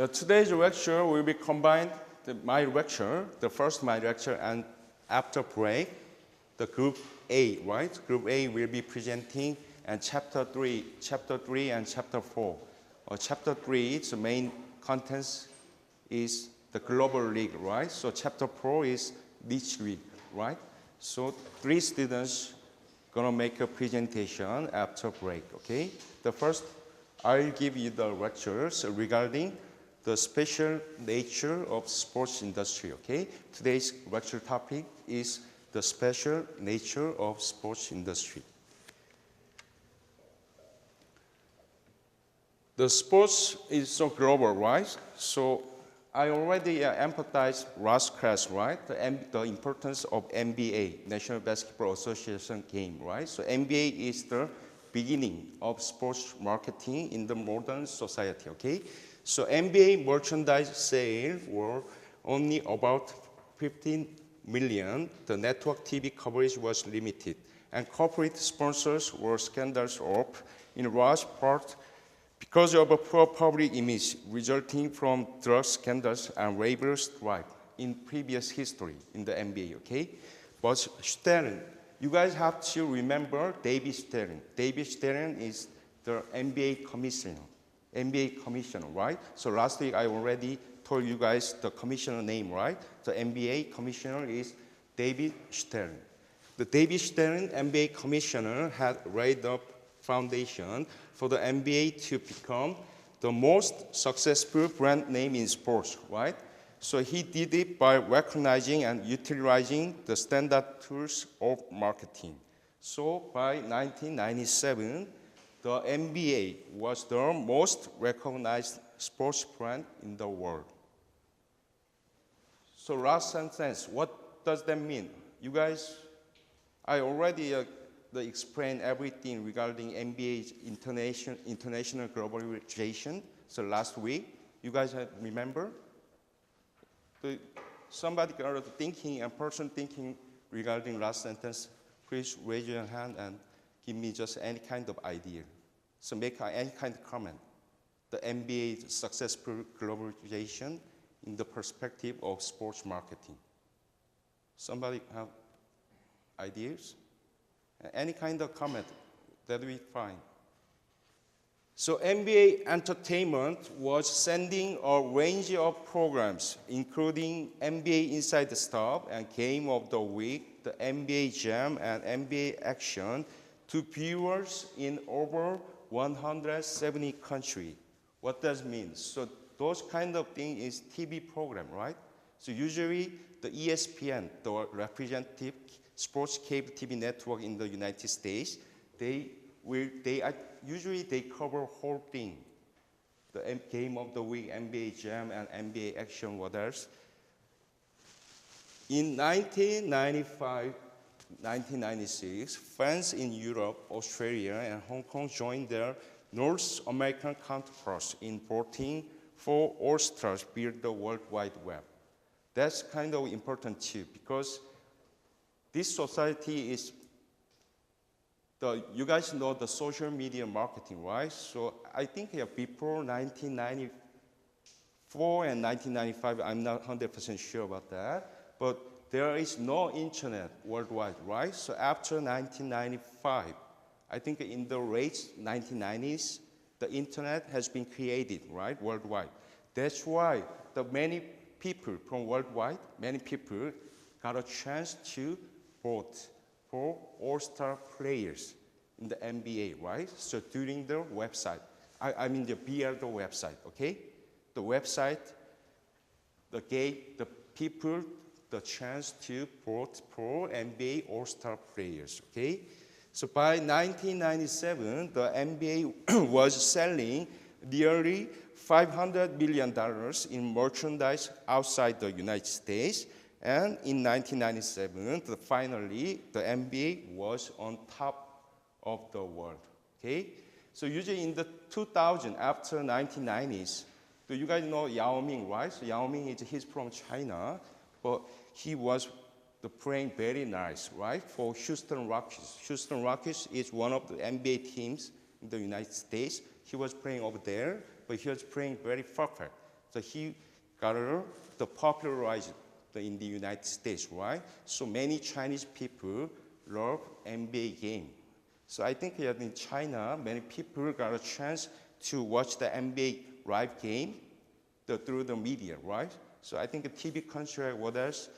Today's lecture will be combined, the first my lecture, and after break, the group A, right? Group A will be presenting and chapter 3 and chapter 4. Chapter 3, its main contents is the global league, right? So chapter 4 is niche league, right? So 3 students gonna make a presentation after break, okay? The first, I'll give you the lectures regarding the special nature of sports industry, okay? Today's lecture topic is the special nature of sports industry. The sports is so global, right? So I already emphasized last class, right? The importance of NBA, National Basketball Association game, right? So NBA is the beginning of sports marketing in the modern society, okay? So NBA merchandise sales were only about 15 million. The network TV coverage was limited, and corporate sponsors were scandals of, in large part, because of a poor public image resulting from drug scandals and labor strife in previous history in the NBA, okay? But Stern, you guys have to remember David Stern. David Stern is the NBA commissioner, right? So last week I already told you guys the commissioner name, right? The NBA commissioner is David Stern. The David Stern NBA commissioner had laid up foundation for the NBA to become the most successful brand name in sports, right? So he did it by recognizing and utilizing the standard tools of marketing. So by 1997, the NBA was the most recognized sports brand in the world. So last sentence, what does that mean? You guys, I already explained everything regarding NBA's international globalization. So last week, you guys remember? Somebody got a person thinking regarding last sentence, please raise your hand and give me just any kind of idea. So make any kind of comment. The NBA's successful globalization in the perspective of sports marketing. Somebody have ideas? Any kind of comment, that will be fine. So NBA Entertainment was sending a range of programs, including NBA Inside the Stuff and Game of the Week, the NBA Jam, and NBA Action to viewers in over 170 countries. What does it mean? So those kind of thing is TV program, right? So usually the ESPN, the representative sports cable TV network in the United States, usually they cover whole thing. The Game of the Week, NBA Jam, and NBA Action, what else? In 1995, 1996, fans in Europe, Australia, and Hong Kong joined their North American counterparts in voting for All-Stars to build the World Wide Web. That's kind of important too, because this society is, you guys know the social media marketing, right? So I think before 1994 and 1995, I'm not 100% sure about that, but there is no internet worldwide, right? So after 1995, I think in the late 1990s, the internet has been created, right, worldwide. That's why the many people from worldwide, many people got a chance to vote for all-star players in the NBA, right? So during the website, I mean the BRD website, okay? The website that gave the people the chance to vote for NBA all-star players, okay? So by 1997, the NBA was selling nearly $500 million in merchandise outside the United States. And in 1997, finally, the NBA was on top of the world, okay? So usually in the 2000, after 1990s, do you guys know Yao Ming, right? So Yao Ming, he's from China, but he was playing very nice, right? For Houston Rockets. Houston Rockets is one of the NBA teams in the United States. He was playing over there, but he was playing very perfect. So he got the popularized in the United States, right? So many Chinese people love NBA game. So I think that in China, many people got a chance to watch the NBA live game through the media, right? So I think the TV contract, what else?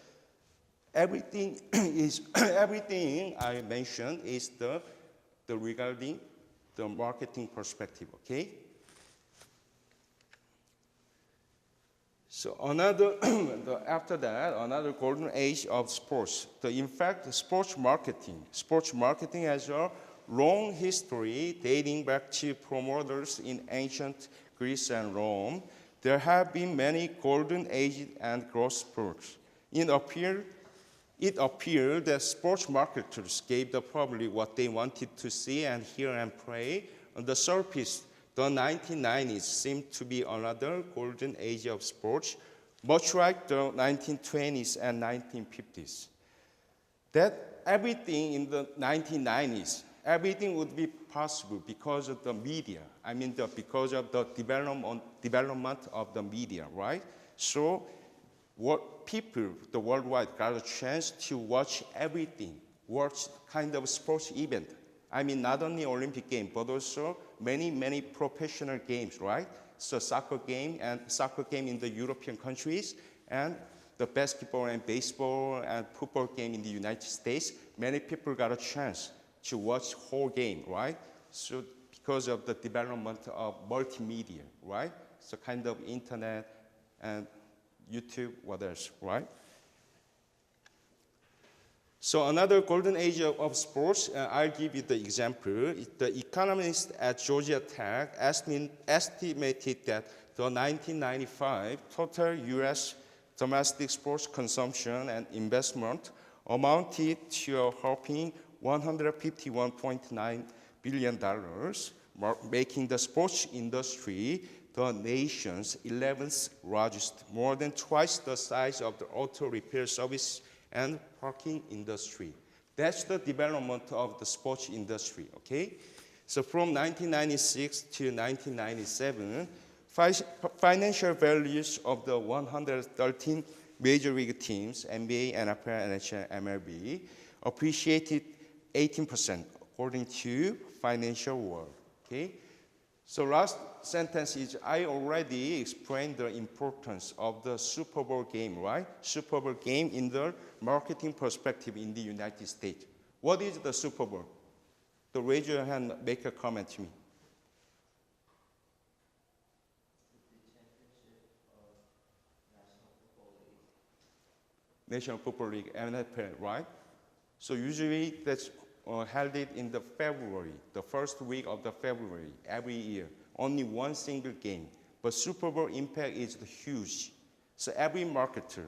Everything is everything I mentioned is the regarding the marketing perspective, okay? So another after that, another golden age of sports. In fact, sports marketing has a long history dating back to promoters in ancient Greece and Rome. There have been many golden ages and growth spurts. It appeared that sports marketers gave the public what they wanted to see and hear and play. On the surface, the 1990s seemed to be another golden age of sports, much like the 1920s and 1950s. That everything in the 1990s, everything would be possible because of the media. I mean, because of the development of the media, right? So what people, the worldwide, got a chance to watch everything, watch kind of sports event. I mean, not only Olympic game, but also many professional games, right? So soccer game in the European countries, and the basketball and baseball and football game in the United States. Many people got a chance to watch whole game, right? So because of the development of multimedia, right? So kind of internet and YouTube, what else, right? So another golden age of sports, I'll give you the example. The economists at Georgia Tech estimated that the 1995 total U.S. domestic sports consumption and investment amounted to a whopping $151.9 billion, making the sports industry the nation's 11th largest, more than twice the size of the auto repair service and parking industry. That's the development of the sports industry, okay? So from 1996 to 1997, financial values of the 113 major league teams, NBA, NFL, NHL, MLB, appreciated 18% according to Financial World, okay? So last sentence is, I already explained the importance of the Super Bowl game, right? Super Bowl game in the marketing perspective in the United States. What is the Super Bowl? So raise your hand, make a comment to me. National Football League, NFL, right? So usually that's held it in the February, the first week of the February, every year. Only one single game. But Super Bowl impact is huge. So every marketer,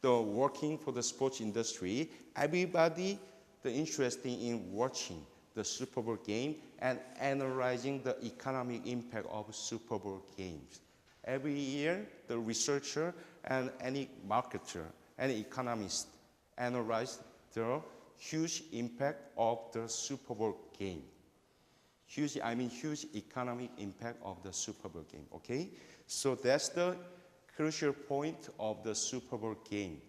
the working for the sports industry, everybody interested in watching the Super Bowl game and analyzing the economic impact of Super Bowl games. Every year, the researcher and any marketer, any economist analyze the huge impact of the Super Bowl game. Huge economic impact of the Super Bowl game, okay? So that's the crucial point of the Super Bowl game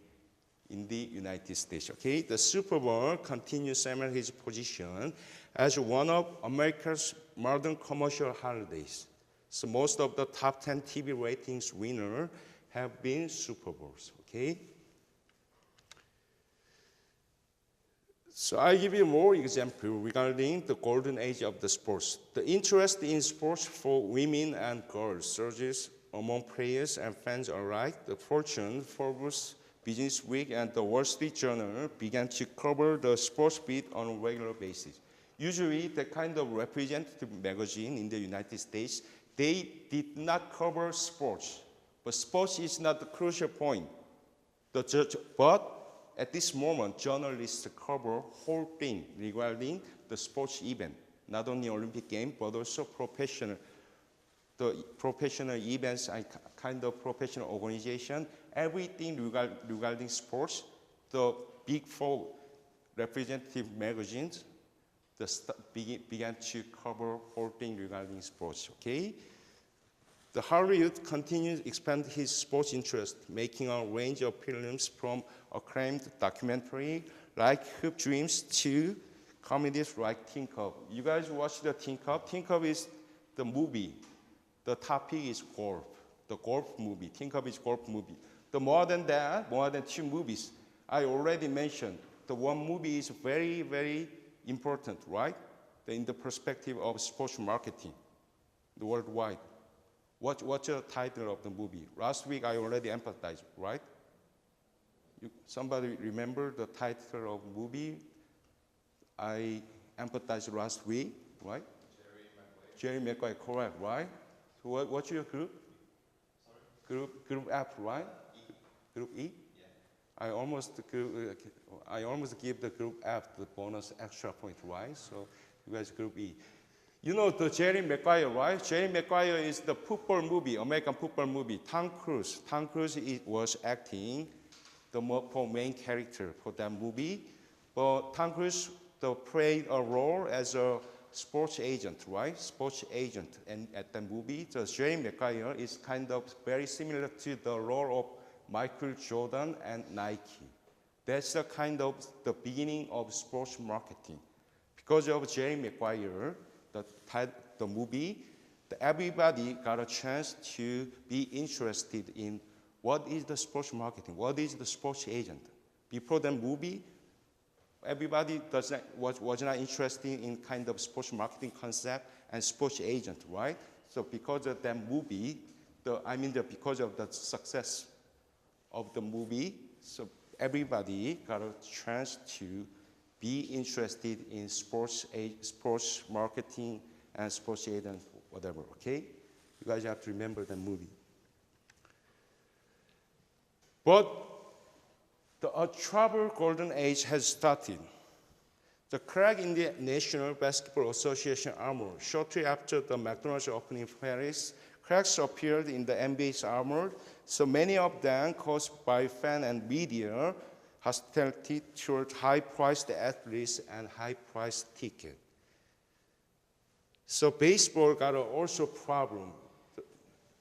in the United States, okay? The Super Bowl continues to cement his position as one of America's modern commercial holidays. So most of the top 10 TV ratings winners have been Super Bowls, okay? So I give you more example regarding the golden age of the sports. The interest in sports for women and girls surges among players and fans alike. The Fortune, Forbes, Business Week, and the Wall Street Journal began to cover the sports beat on a regular basis. Usually, the kind of representative magazine in the United States, they did not cover sports. But sports is not the crucial point. But at this moment, journalists cover whole thing regarding the sports event, not only Olympic game, but also professional events and kind of professional organization, everything regarding sports. The big four representative magazines began to cover whole thing regarding sports, okay? The Hollywood continues to expand his sports interest, making a range of films from acclaimed documentary like Hoop Dreams to comedies like Teen Cup. You guys watch the Teen Cup? Teen Cup is the movie. The topic is golf, the golf movie. Teen Cup is golf movie. The more than that, more than 2 movies, I already mentioned. The one movie is very, very important, right? In the perspective of sports marketing, the worldwide. What's the title of the movie? Last week I already emphasized, right? Somebody remember the title of movie I emphasized last week, right? Jerry Maguire, correct, right? So what's your group? Sorry? Group F, right? E. Group E? Yeah. I almost give the group F the bonus extra point, right? So you guys group E. You know the Jerry Maguire, right? Jerry Maguire is the football movie, American football movie. Tom Cruise was acting the main character for that movie. But Tom Cruise played a role as a sports agent, right? Sports agent. And at the movie, the Jerry Maguire is kind of very similar to the role of Michael Jordan and Nike. That's the kind of the beginning of sports marketing. Because of Jerry Maguire, the movie, everybody got a chance to be interested in what is the sports marketing, what is the sports agent. Before the movie, everybody was not interested in kind of sports marketing concept and sports agent, right? So because of that movie, because of the success of the movie, so everybody got a chance to be interested in sports marketing and sports agent, whatever, okay? You guys have to remember the movie. But a troubled golden age has started. The crack in the National Basketball Association armor, shortly after the McDonald's opening in Paris, cracks appeared in the NBA's armor, so many of them caused by fan and media hostility toward high-priced athletes and high-priced tickets. So baseball got also a problem.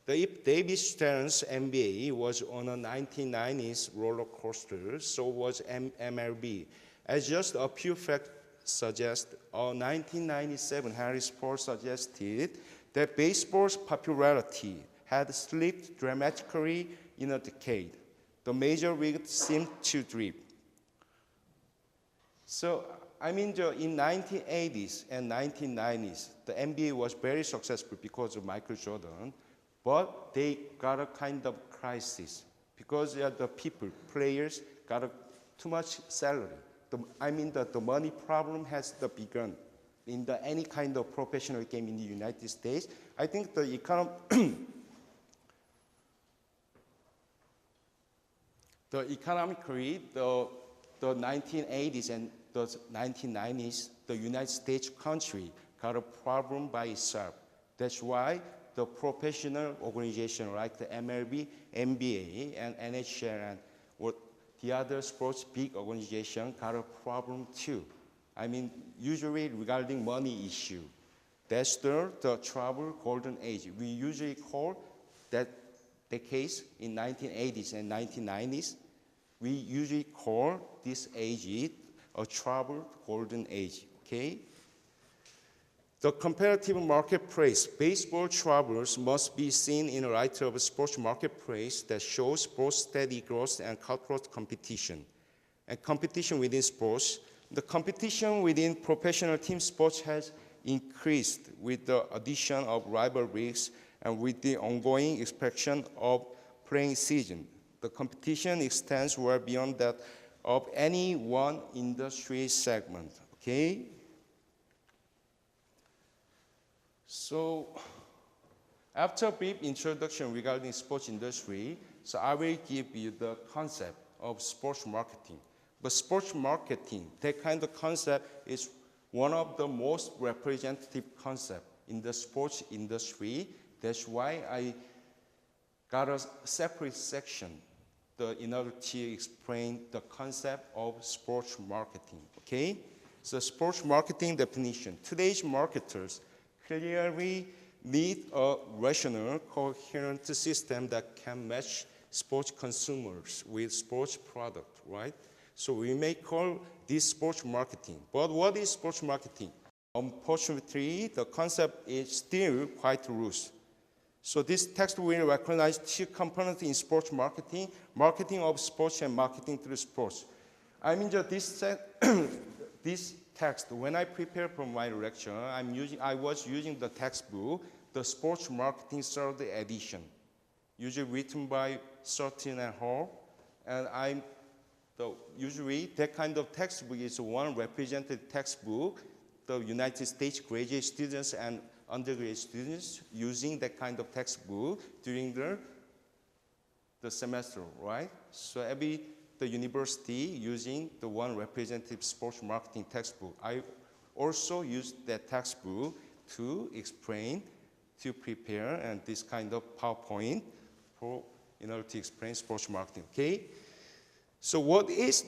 David Stern's NBA was on a 1990s roller coaster, so was MLB. As just a few facts suggest, a 1997 Harris poll suggested that baseball's popularity had slipped dramatically in a decade. The major leagues seemed to drip. So, in 1980s and 1990s, the NBA was very successful because of Michael Jordan, but they got a kind of crisis because the players got too much salary. The money problem has begun in any kind of professional game in the United States. I think the economically, the 1980s and the 1990s, the United States country got a problem by itself. That's why the professional organization like the MLB, NBA, and NHL, and the other sports big organization got a problem too. Usually regarding money issue. That's the troubled golden age. We usually call that the case in 1980s and 1990s. We usually call this age a troubled golden age, okay? The competitive marketplace, baseball troubles must be seen in light of a sports marketplace that shows both steady growth and cutthroat competition. And competition within sports, the competition within professional team sports has increased with the addition of rivalries and with the ongoing expansion of playing season. The competition extends well beyond that of any one industry segment, okay? So, after a brief introduction regarding sports industry, so I will give you the concept of sports marketing. But sports marketing, that kind of concept is one of the most representative concepts in the sports industry. That's why I got a separate section in order to explain the concept of sports marketing, okay? So sports marketing definition. Today's marketers clearly need a rational, coherent system that can match sports consumers with sports product, right? So we may call this sports marketing. But what is sports marketing? Unfortunately, the concept is still quite loose. So this text will recognize two components in sports marketing, marketing of sports and marketing through sports. I mean, this text, when I prepared for my lecture, I was using the textbook, the Sports Marketing Third Edition, usually written by Sutton and Hall. And usually that kind of textbook is one representative textbook, the United States graduate students and undergraduate students using that kind of textbook during the semester, right? So the university using the one representative sports marketing textbook. I also used that textbook to explain, to prepare, and this kind of PowerPoint in order to explain sports marketing, okay? So what is,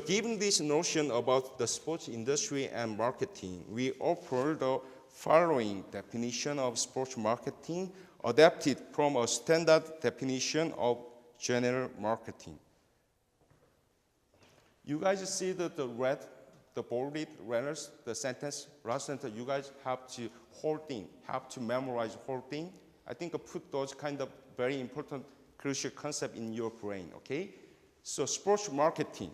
given this notion about the sports industry and marketing, we offer the following definition of sports marketing adapted from a standard definition of general marketing. You guys see the bolded letters, the sentence, last sentence, you guys have to memorize whole thing. I think put those kind of very important, crucial concept in your brain, okay? So sports marketing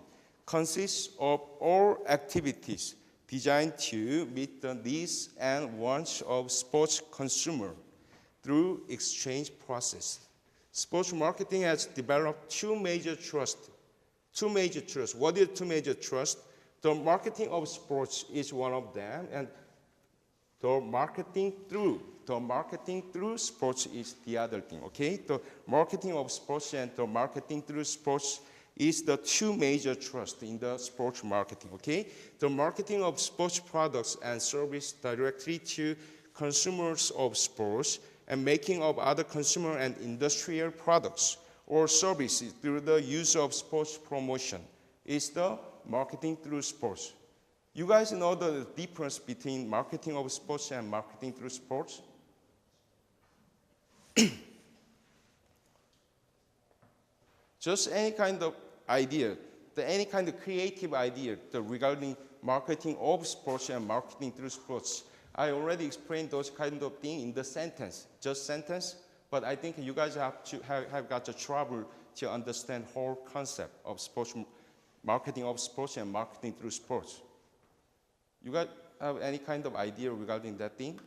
consists of all activities designed to meet the needs and wants of sports consumer through exchange process. Sports marketing has developed two major trusts. What is two major trusts? The marketing of sports is one of them, and the marketing through sports is the other thing, okay? The marketing of sports and the marketing through sports is the two major trusts in the sports marketing, okay? The marketing of sports products and service directly to consumers of sports and making of other consumer and industrial products or services through the use of sports promotion is the marketing through sports. You guys know the difference between marketing of sports and marketing through sports? Just any kind of idea, any kind of creative idea regarding marketing of sports and marketing through sports. I already explained those kind of things in the sentence, just sentence, but I think you guys have got the trouble to understand whole concept of sports, marketing of sports and marketing through sports. You guys have any kind of idea regarding that thing?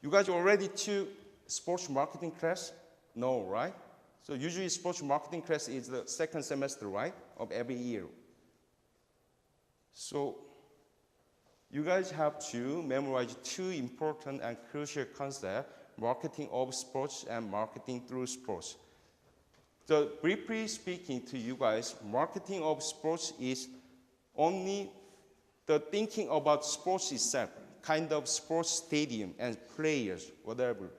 You guys already to sports marketing class? No, right? So usually sports marketing class is the second semester, right, of every year. So you guys have to memorize two important and crucial concepts, marketing of sports and marketing through sports. So briefly speaking to you guys, marketing of sports is only the thinking about sports itself, kind of sports stadium and players, whatever,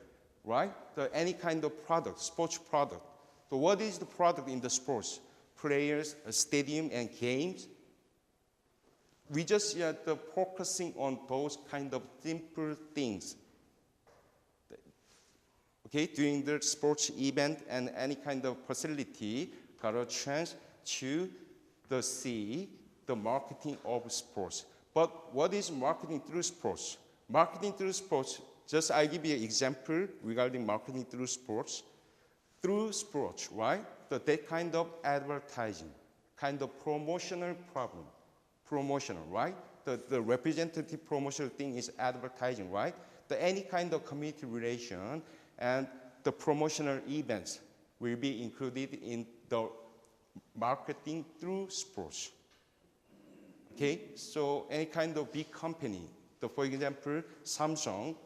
right? Any kind of product, sports product. So what is the product in the sports? Players, a stadium, and games. We just focusing on those kind of simple things. Okay, during the sports event and any kind of facility, got a chance to see the marketing of sports. But what is marketing through sports? Marketing through sports, just I give you an example regarding marketing through sports. Through sports, right? That kind of advertising, kind of promotional problem. Promotional, right? The representative promotional thing is advertising, right? Any kind of community relation and the promotional events will be included in the marketing through sports. Okay, so any kind of big company, for example, Samsung,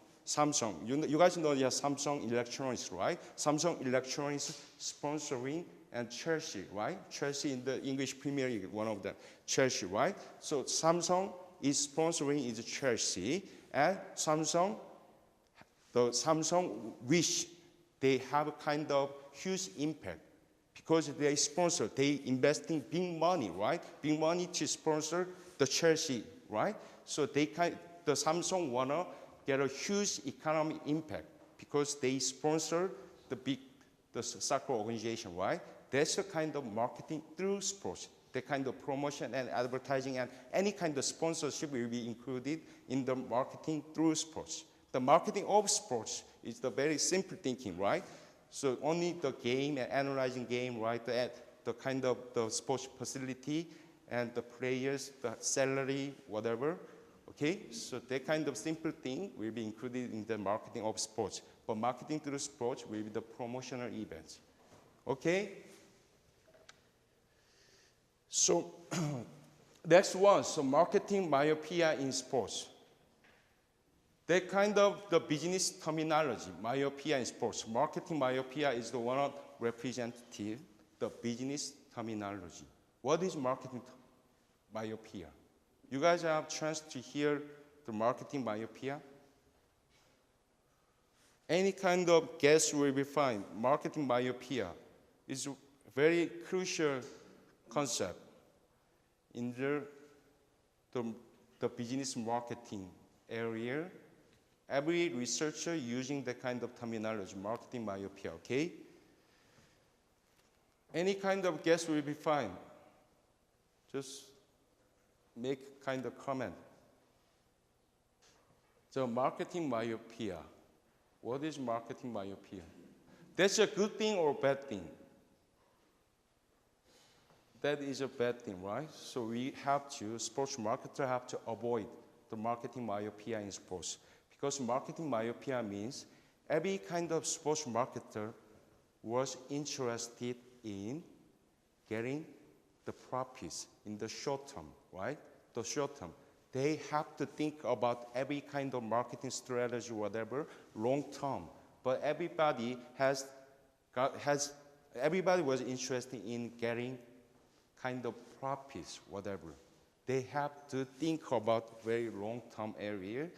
you guys know Samsung Electronics, right? Samsung Electronics sponsoring and Chelsea, right? Chelsea in the English Premier League, one of them, Chelsea, right? So Samsung is sponsoring is Chelsea, and Samsung wish they have a kind of huge impact because they sponsor, they investing big money, right? Big money to sponsor the Chelsea, right? So the Samsung wanna get a huge economic impact because they sponsor the soccer organization, right? That's the kind of marketing through sports. The kind of promotion and advertising and any kind of sponsorship will be included in the marketing through sports. The marketing of sports is the very simple thinking, right? So only the game and analyzing game, right? The kind of the sports facility and the players, the salary, whatever. Okay, so that kind of simple thing will be included in the marketing of sports. But marketing through sports will be the promotional events. Okay? So next one, so marketing myopia in sports. That kind of the business terminology, myopia in sports. Marketing myopia is the one representative, the business terminology. What is marketing myopia? You guys have a chance to hear the marketing myopia? Any kind of guess will be fine. Marketing myopia is a very crucial concept in the business marketing area. Every researcher using that kind of terminology, marketing myopia, okay? Any kind of guess will be fine. Just make kind of comment. So marketing myopia. What is marketing myopia? That's a good thing or bad thing? That is a bad thing, right? So we have to, sports marketers have to avoid the marketing myopia in sports. Because marketing myopia means every kind of sports marketer was interested in getting the profits in the short term, right? The short term. They have to think about every kind of marketing strategy, whatever, long term. But everybody everybody was interested in getting kind of profits, whatever. They have to think about very long-term area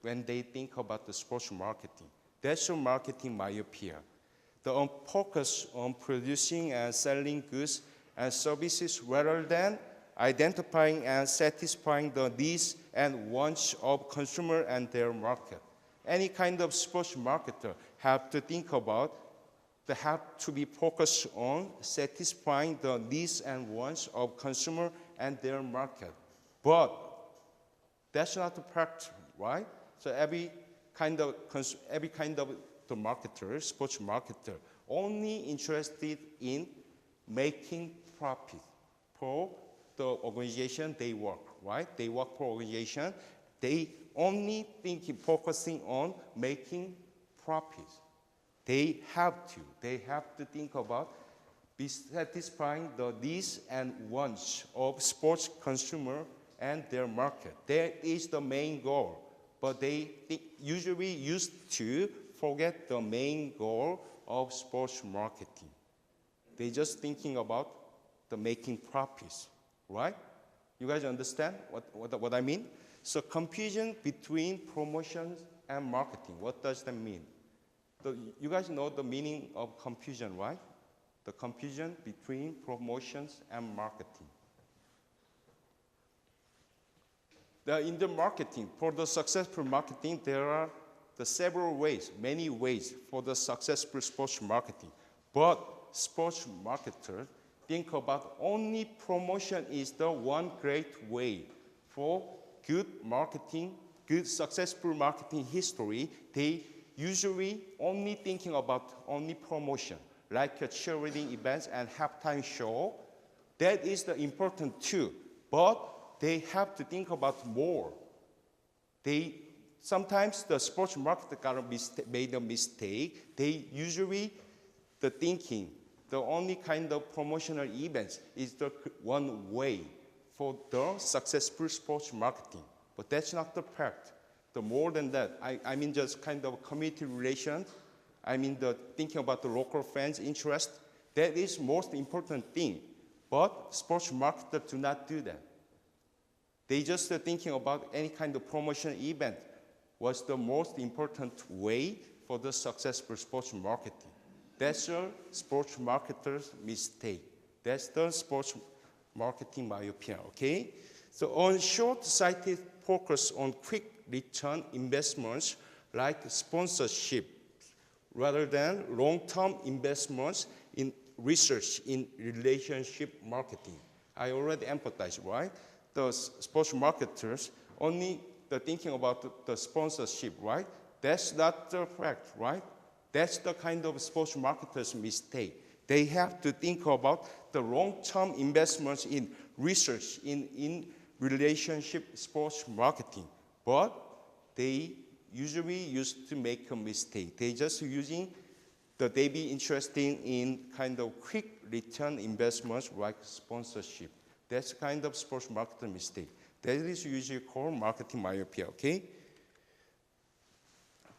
when they think about the sports marketing. That's a marketing myopia. The focus on producing and selling goods and services rather than identifying and satisfying the needs and wants of consumer and their market. Any kind of sports marketer have to think about, they have to be focused on satisfying the needs and wants of consumer and their market. But that's not the practice, right? So every kind of the marketer, sports marketer, only interested in making profit for the organization they work, right? They work for organization. They only focusing on making profits. They have to think about be satisfying the needs and wants of sports consumer and their market. That is the main goal. But they usually used to forget the main goal of sports marketing. They just thinking about the making profits, right? You guys understand what I mean? So confusion between promotions and marketing. What does that mean? You guys know the meaning of confusion, right? The confusion between promotions and marketing. In the marketing, for the successful marketing, there are the several ways, many ways for the successful sports marketing. But sports marketers think about only promotion is the one great way for good marketing, good successful marketing history. They usually only thinking about only promotion, like a cheerleading events and halftime show. That is the important too, but they have to think about more. Sometimes the sports marketer made a mistake. They usually the only kind of promotional events is the one way for the successful sports marketing. But that's not the fact. The more than that, I mean just kind of community relations, I mean the thinking about the local fans' interest, that is most important thing. But sports marketers do not do that. They just thinking about any kind of promotion event was the most important way for the successful sports marketing. That's a sports marketer's mistake. That's the sports marketing myopia, okay? So on short-sighted focus on quick return investments like sponsorship rather than long-term investments in research in relationship marketing. I already emphasized, right? The sports marketers only thinking about the sponsorship, right? That's not the fact, right? That's the kind of sports marketers' mistake. They have to think about the long-term investments in research in relationship sports marketing. But they usually used to make a mistake. They just using they be interested in kind of quick return investments like sponsorship. That's kind of sports marketer mistake. That is usually called marketing myopia, okay?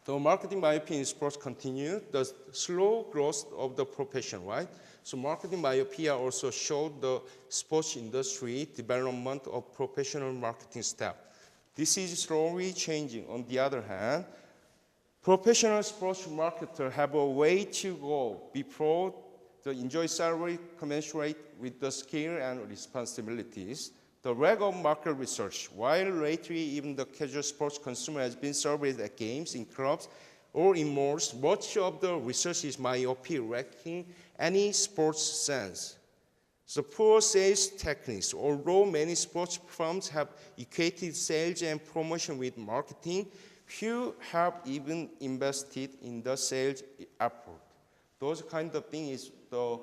The marketing myopia in sports continue the slow growth of the profession, right? So marketing myopia also showed the sports industry development of professional marketing staff. This is slowly changing. On the other hand, professional sports marketers have a way to go before the enjoy salary commensurate with the skill and responsibilities. The rate of market research, while lately even the casual sports consumer has been surveyed at games, in clubs, or in malls, much of the research is myopia, lacking any sports sense. So poor sales techniques, although many sports firms have equated sales and promotion with marketing, few have even invested in the sales effort. Those kind of things is the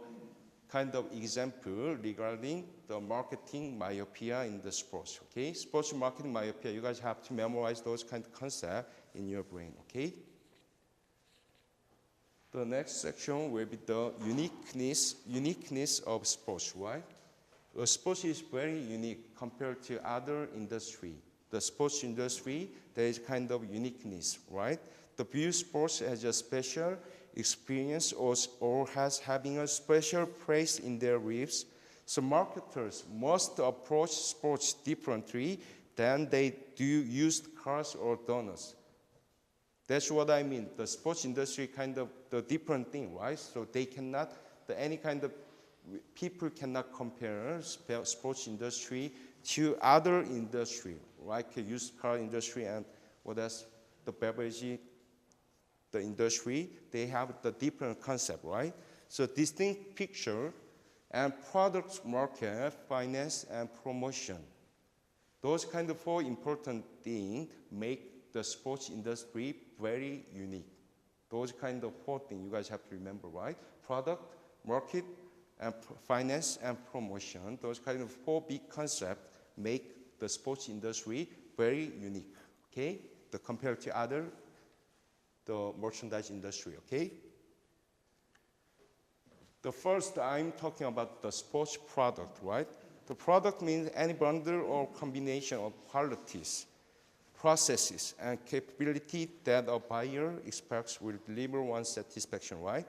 kind of example regarding the marketing myopia in the sports, okay? Sports marketing myopia, you guys have to memorize those kind of concepts in your brain, okay? The next section will be the uniqueness of sports, right? Sports is very unique compared to other industry. The sports industry, there is kind of uniqueness, right? The view sports as a special experience or has having a special place in their lives. So marketers must approach sports differently than they do used cars or donuts. That's what I mean. The sports industry kind of the different thing, right? So they cannot, any kind of people cannot compare sports industry to other industry, like used car industry and what else, the beverage, the industry, they have the different concept, right? So distinct picture and product market, finance, and promotion. Those kind of four important things make the sports industry very unique. Those kind of four things you guys have to remember, right? Product, market, and finance, and promotion. Those kind of four big concepts make the sports industry very unique, okay? Compared to other, the merchandise industry, okay? The first, I'm talking about the sports product, right? The product means any bundle or combination of qualities, processes, and capability that a buyer expects will deliver one's satisfaction, right?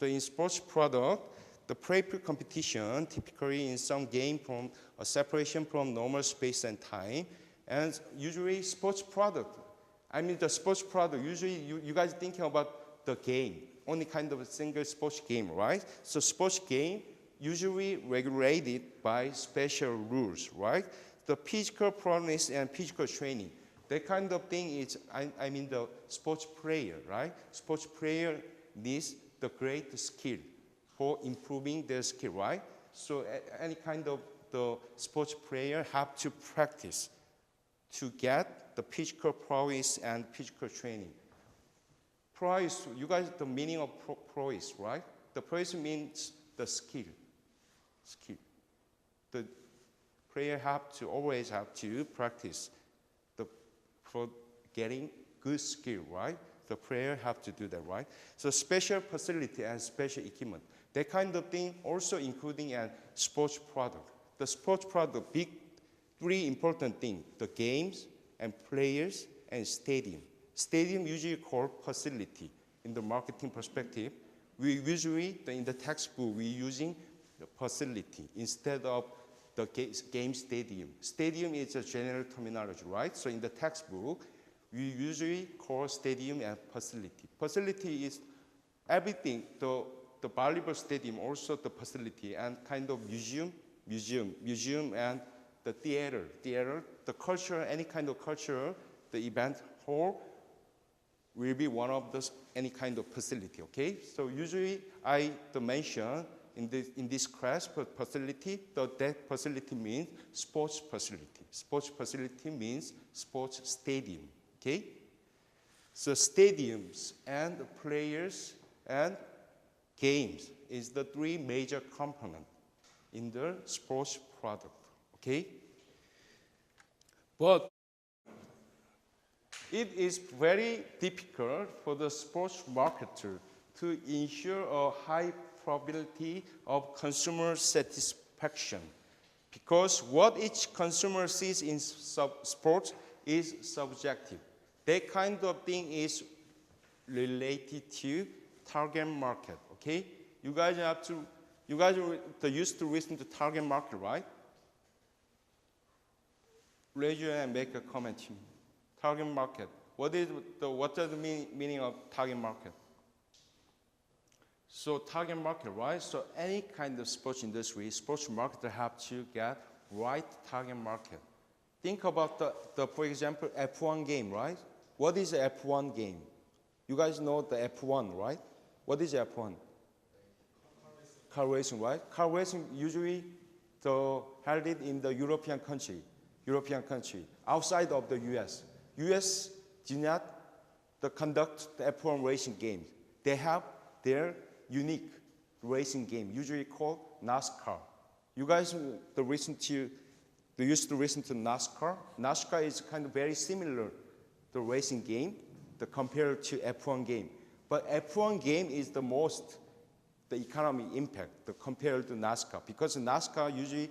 In sports product, the playful competition, typically in some game from a separation from normal space and time, and usually sports product. I mean the sports product, usually you guys thinking about the game, only kind of a single sports game, right? So sports game usually regulated by special rules, right? The physical prowess and physical training. That kind of thing is, I mean the sports player, right? Sports player needs the great skill for improving their skill, right? So any kind of the sports player have to practice to get the physical prowess and physical training. Prowess, you guys, the meaning of prowess, right? The prowess means the skill. The player always have to practice for getting good skill, right? The player have to do that, right? So special facility and special equipment. That kind of thing also including a sports product. The sports product, three important things, the games and players and stadium. Stadium usually called facility. In the marketing perspective, we usually, in the textbook, we're using the facility instead of the game stadium. Stadium is a general terminology, right? So in the textbook, we usually call stadium and facility. Facility is everything, the volleyball stadium, also the facility, and kind of museum and the theater, the culture, any kind of culture, the event hall will be one of those any kind of facility. Okay, so usually I mention in this class facility, that facility means sports facility. Sports facility means sports stadium. Okay, so stadiums and players and games is the three major components in the sports product. Okay, but it is very difficult for the sports marketer to ensure a high probability of consumer satisfaction, because what each consumer sees in sports is subjective. That kind of thing is related to target market. Okay, you guys used to listen to target market, right? Raise your hand and make a comment to me. Target market. What is the meaning of target market? So target market, right? So any kind of sports industry, sports marketer have to get right target market. Think about for example, F1 game, right? What is the F1 game? You guys know the F1, right? What is F1? Car racing, right? Car racing usually held it in the European country, outside of the US. US do not conduct the F1 racing games. They have their unique racing game, usually called NASCAR. You guys used to listen to NASCAR. NASCAR is kind of very similar to racing game compared to F1 game. But F1 game is the economic impact compared to NASCAR, because NASCAR usually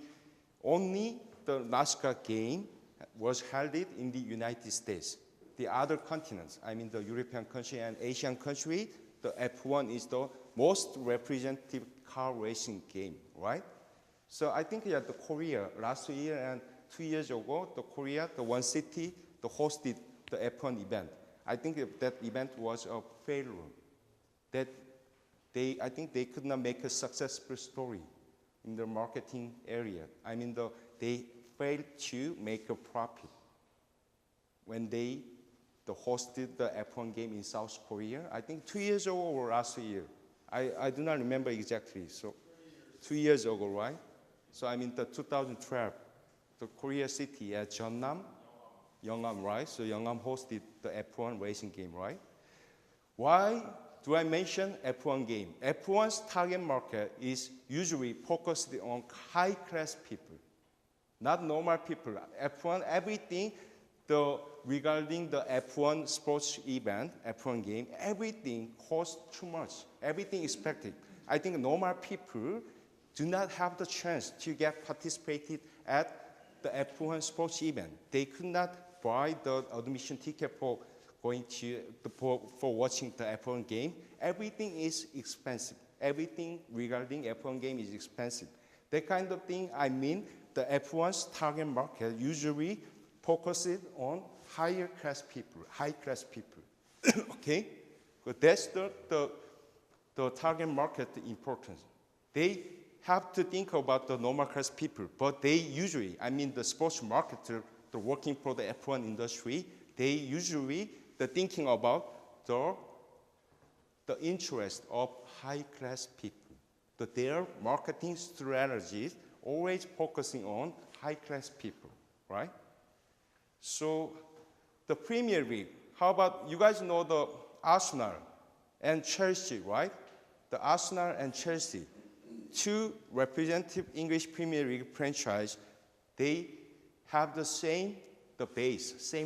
only the NASCAR game was held in the United States. The other continents, I mean the European country and Asian country, the F1 is the most representative car racing game, right? So I think the Korea last year and 2 years ago, the one city, hosted the F1 event. I think that event was a failure. I think they could not make a successful story in the marketing area. I mean, they failed to make a profit when they hosted the F1 game in South Korea. I think 2 years ago or last year. I do not remember exactly. So 2 years ago, right? So I mean the 2012, the Korea city at Jeonnam, right? So Yeongnam hosted the F1 racing game, right? Why do I mention F1 game? F1's target market is usually focused on high-class people, not normal people. F1, everything regarding the F1 sports event, F1 game, everything costs too much. Everything is expected. I think normal people do not have the chance to get participated at the F1 sports event. They could not buy the admission ticket for watching the F1 game. Everything is expensive. Everything regarding F1 game is expensive. That kind of thing, I mean, the F1's target market usually focuses on high class people. Okay? But that's the target market importance. They have to think about the normal class people, but they usually, I mean the sports marketer, working for the F1 industry, they usually thinking about the interest of high class people. Their marketing strategies always focusing on high class people, right? So the Premier League, how about, you guys know the Arsenal and Chelsea, right? The Arsenal and Chelsea, two representative English Premier League franchise, they have the same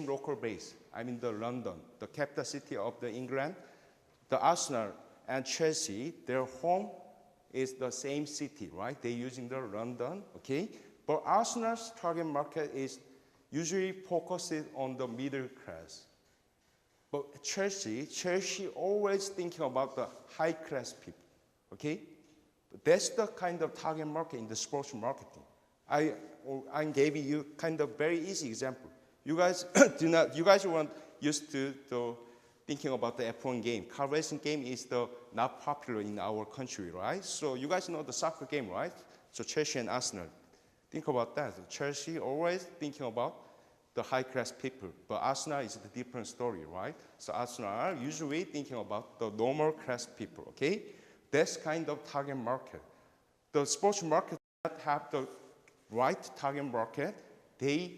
local base. I mean the London, the capital city of the England. The Arsenal and Chelsea, their home is the same city, right? They're using the London, okay? But Arsenal's target market is usually focuses on the middle class. But Chelsea always thinking about the high class people, okay? That's the kind of target market in the sports marketing. I gave you kind of very easy example. You guys weren't used to thinking about the F1 game. Car racing game is not popular in our country, right? So you guys know the soccer game, right? So Chelsea and Arsenal, Think about that. Chelsea always thinking about the high-class people, but Arsenal is a different story, right? So Arsenal usually thinking about the normal class people, okay? That's kind of target market. The sports market that have the right target market, they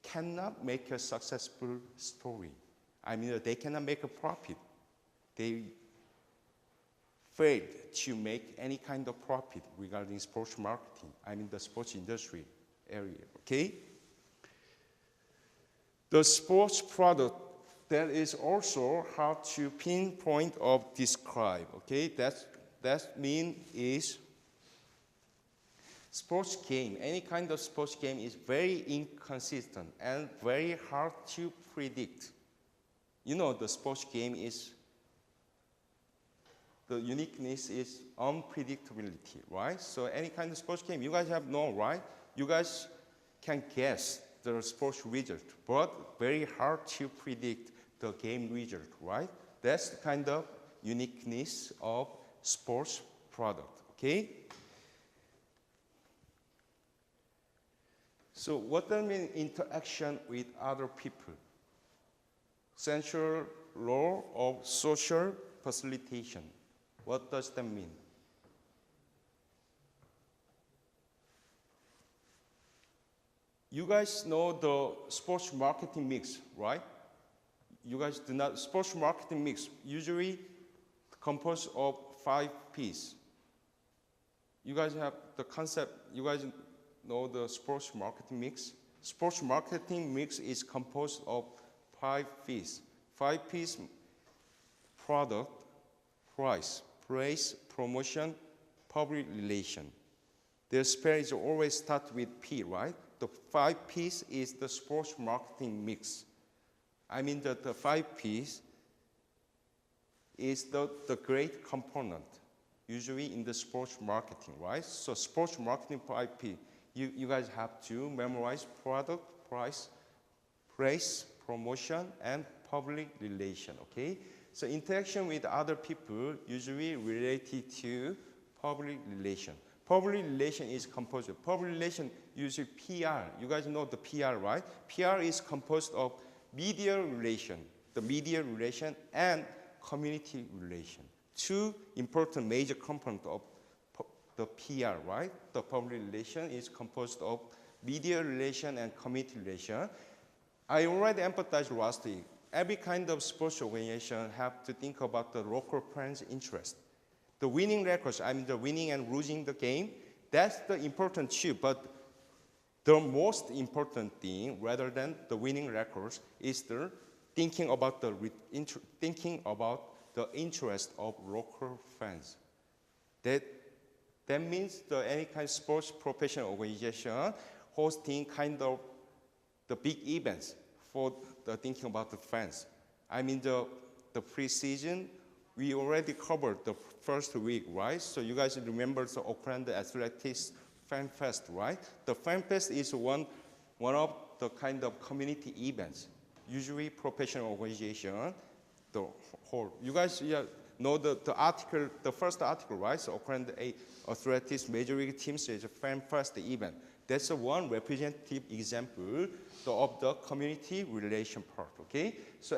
cannot make a successful story. I mean, they cannot make a profit. They failed to make any kind of profit regarding sports marketing. I mean, the sports industry area, okay? The sports product, that is also hard to pinpoint or describe, okay? That mean is sports game, any kind of sports game is very inconsistent and very hard to predict. You know, the sports game is, the uniqueness is unpredictability, right? So any kind of sports game, you guys have known, right? You guys can guess the sports result, but very hard to predict the game result, right? That's the kind of uniqueness of sports product, okay? So what does mean interaction with other people? Central role of social facilitation. What does that mean? You guys know the sports marketing mix, right? You guys do not, sports marketing mix usually composed of 5 P's. You guys have the concept, you guys know the sports marketing mix? Sports marketing mix is composed of 5 P's. 5 P's: product, price, place, promotion, public relation. Their spell is always start with P, right? The 5 P's is the sports marketing mix. I mean that the 5 P's is the great component, usually in the sports marketing, right? So sports marketing 5 P, you guys have to memorize product, price, place, promotion, and public relation, okay? So interaction with other people usually related to public relation. Public relation is composed of, public relation usually PR. You guys know the PR, right? PR is composed of media relation, the media relation, and community relation. 2 important major components of the PR, right? The public relation is composed of media relation and community relation. I already emphasized last week, every kind of sports organization have to think about the local fans' interest. The winning records, I mean the winning and losing the game, that's the important too, but the most important thing, rather than the winning records, is the thinking about the interest of local fans. That means any kind of sports professional organization hosting kind of the big events for the thinking about the fans. I mean the preseason, we already covered the first week, right? So you guys remember the Oakland Athletics Fan Fest, right? The Fan Fest is one of the kind of community events. Usually professional organization, the whole. You guys know the article, the first article, right? So Oakland Athletics Major League Teams is a Fan Fest event. That's one representative example of the community relation part, okay? So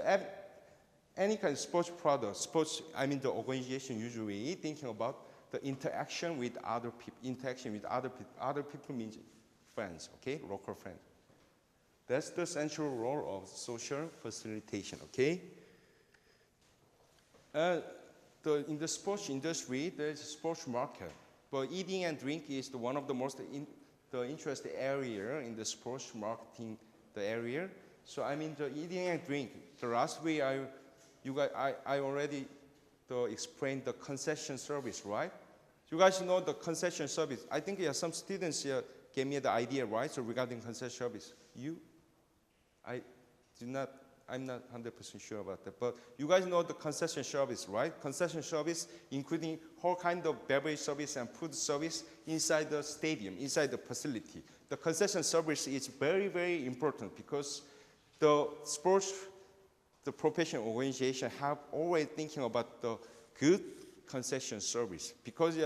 any kind of sports product, the organization usually thinking about the interaction with other people. Interaction with other people. Other people means friends, okay? Local friends. That's the central role of social facilitation, okay? In the sports industry, there is a sports market, but eating and drink is one of the most interesting area in the sports marketing area. So the eating and drink. The last week I already explained the concession service, right? You guys know the concession service. I think some students gave me the idea, right? So regarding concession service, I'm not 100% sure about that, but you guys know the concession service, right? Concession service, including whole kind of beverage service and food service inside the stadium, inside the facility. The concession service is very, very important because the professional organization have always thinking about the good concession service because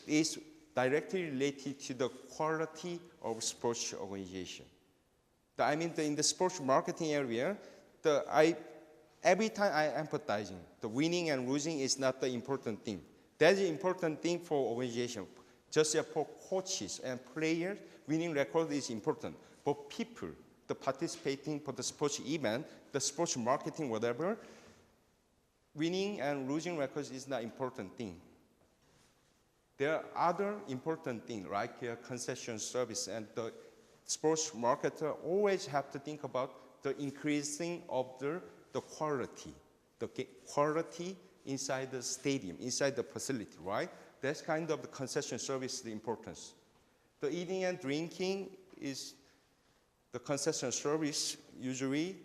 is directly related to the quality of sports organization. In the sports marketing area, every time I emphasizing the winning and losing is not the important thing. That's the important thing for organization. Just for coaches and players, winning record is important. But people, the participating for the sports event, the sports marketing, whatever, winning and losing records is not important thing. There are other important things like concession service, and the sports marketer always have to think about the increasing of the quality inside the stadium, inside the facility, right? That's kind of the concession service, the importance. The eating and drinking is the concession service usually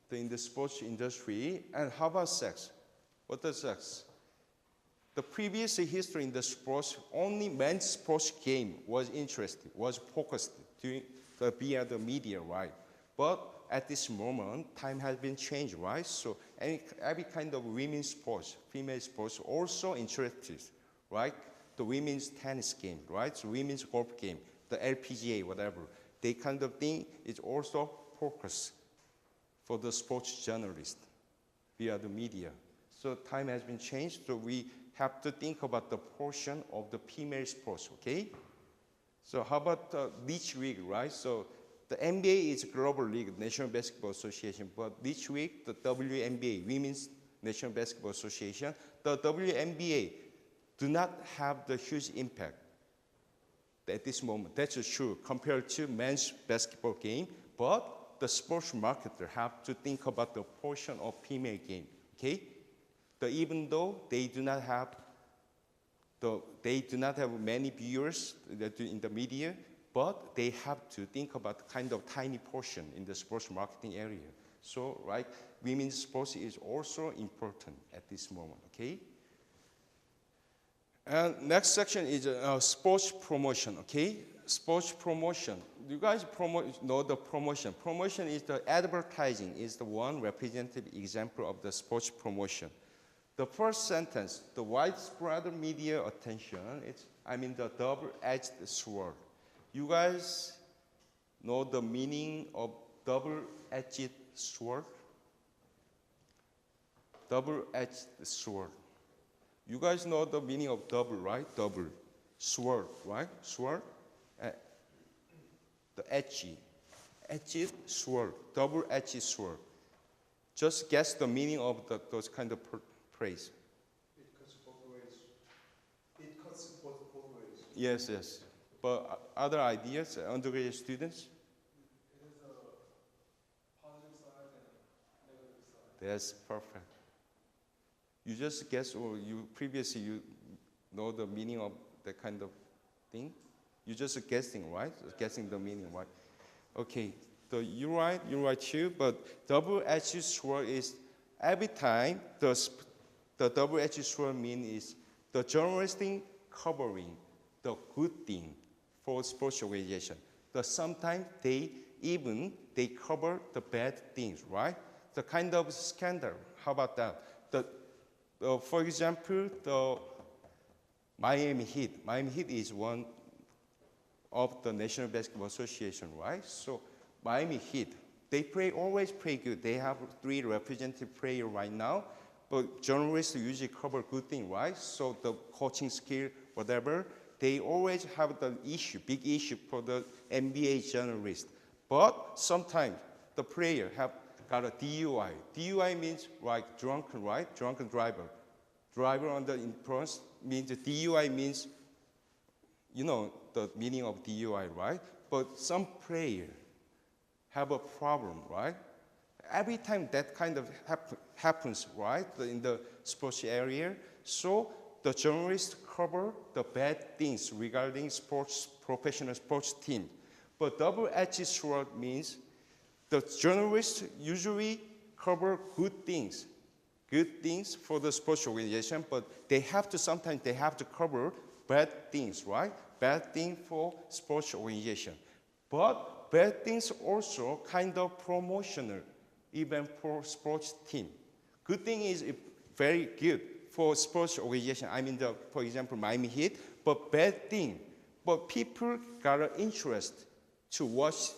in the sports industry. And how about sex? What is sex? The previous history in the sports, only men's sports game was interested, was focused via the media, right? But at this moment, time has been changed, right? So every kind of women's sports, female sports also interested, right? The women's tennis game, right? So women's golf game, the LPGA, whatever. They kind of thing is also focused for the sports journalist via the media. So time has been changed, so we have to think about the portion of the female sports, okay? So how about each league, right? So the NBA is a global league, National Basketball Association, but each week the WNBA, Women's National Basketball Association, the WNBA do not have the huge impact at this moment. That's true compared to men's basketball game, but the sports marketer have to think about the portion of female game, okay? Even though they do not have many viewers in the media, but they have to think about kind of tiny portion in the sports marketing area. So, right, women's sports is also important at this moment, okay? And next section is sports promotion, okay? Sports promotion. You guys know the promotion. Promotion is the advertising, is the one representative example of the sports promotion. The first sentence, the widespread media attention, the double-edged sword. You guys know the meaning of double-edged sword? Double-edged sword. You guys know the meaning of double, right? Double. Sword, right? Sword. The edgy. Edged sword. Double-edged sword. Just guess the meaning of those kind of phrase. It cuts both ways. It cuts both ways. Yes, yes. But other ideas, undergraduate students? It is a positive side and a negative side. That's perfect. You just guess, or you know the meaning of that kind of thing? You're just guessing, right? Guessing the meaning, right? Okay, so you're right too, but double-edged sword is every time the double-edged sword mean is the journalistic covering the good thing for sports organization. Sometimes they cover the bad things, right? The kind of scandal. How about that? For example, the Miami Heat. Miami Heat is one of the National Basketball Association, right? So Miami Heat, they always play good. They have 3 representative players right now, but journalists usually cover good things, right? So the coaching skill, whatever, they always have the big issue for the NBA journalist. But sometimes the player have got a DUI. DUI means like drunken, right? Drunken driver. Driver under influence means DUI means, you know, the meaning of DUI, right? But some player have a problem, right? Every time that kind of happens, right, in the sports area, so the journalists cover the bad things regarding sports, professional sports team. But double-edged sword means the journalists usually cover good things for the sports organization, but sometimes they have to cover bad things, right? Bad thing for sports organization. But bad things also kind of promotional, even for sports team. Good thing is very good for sports organization. For example, Miami Heat, but bad thing but people got an interest to watch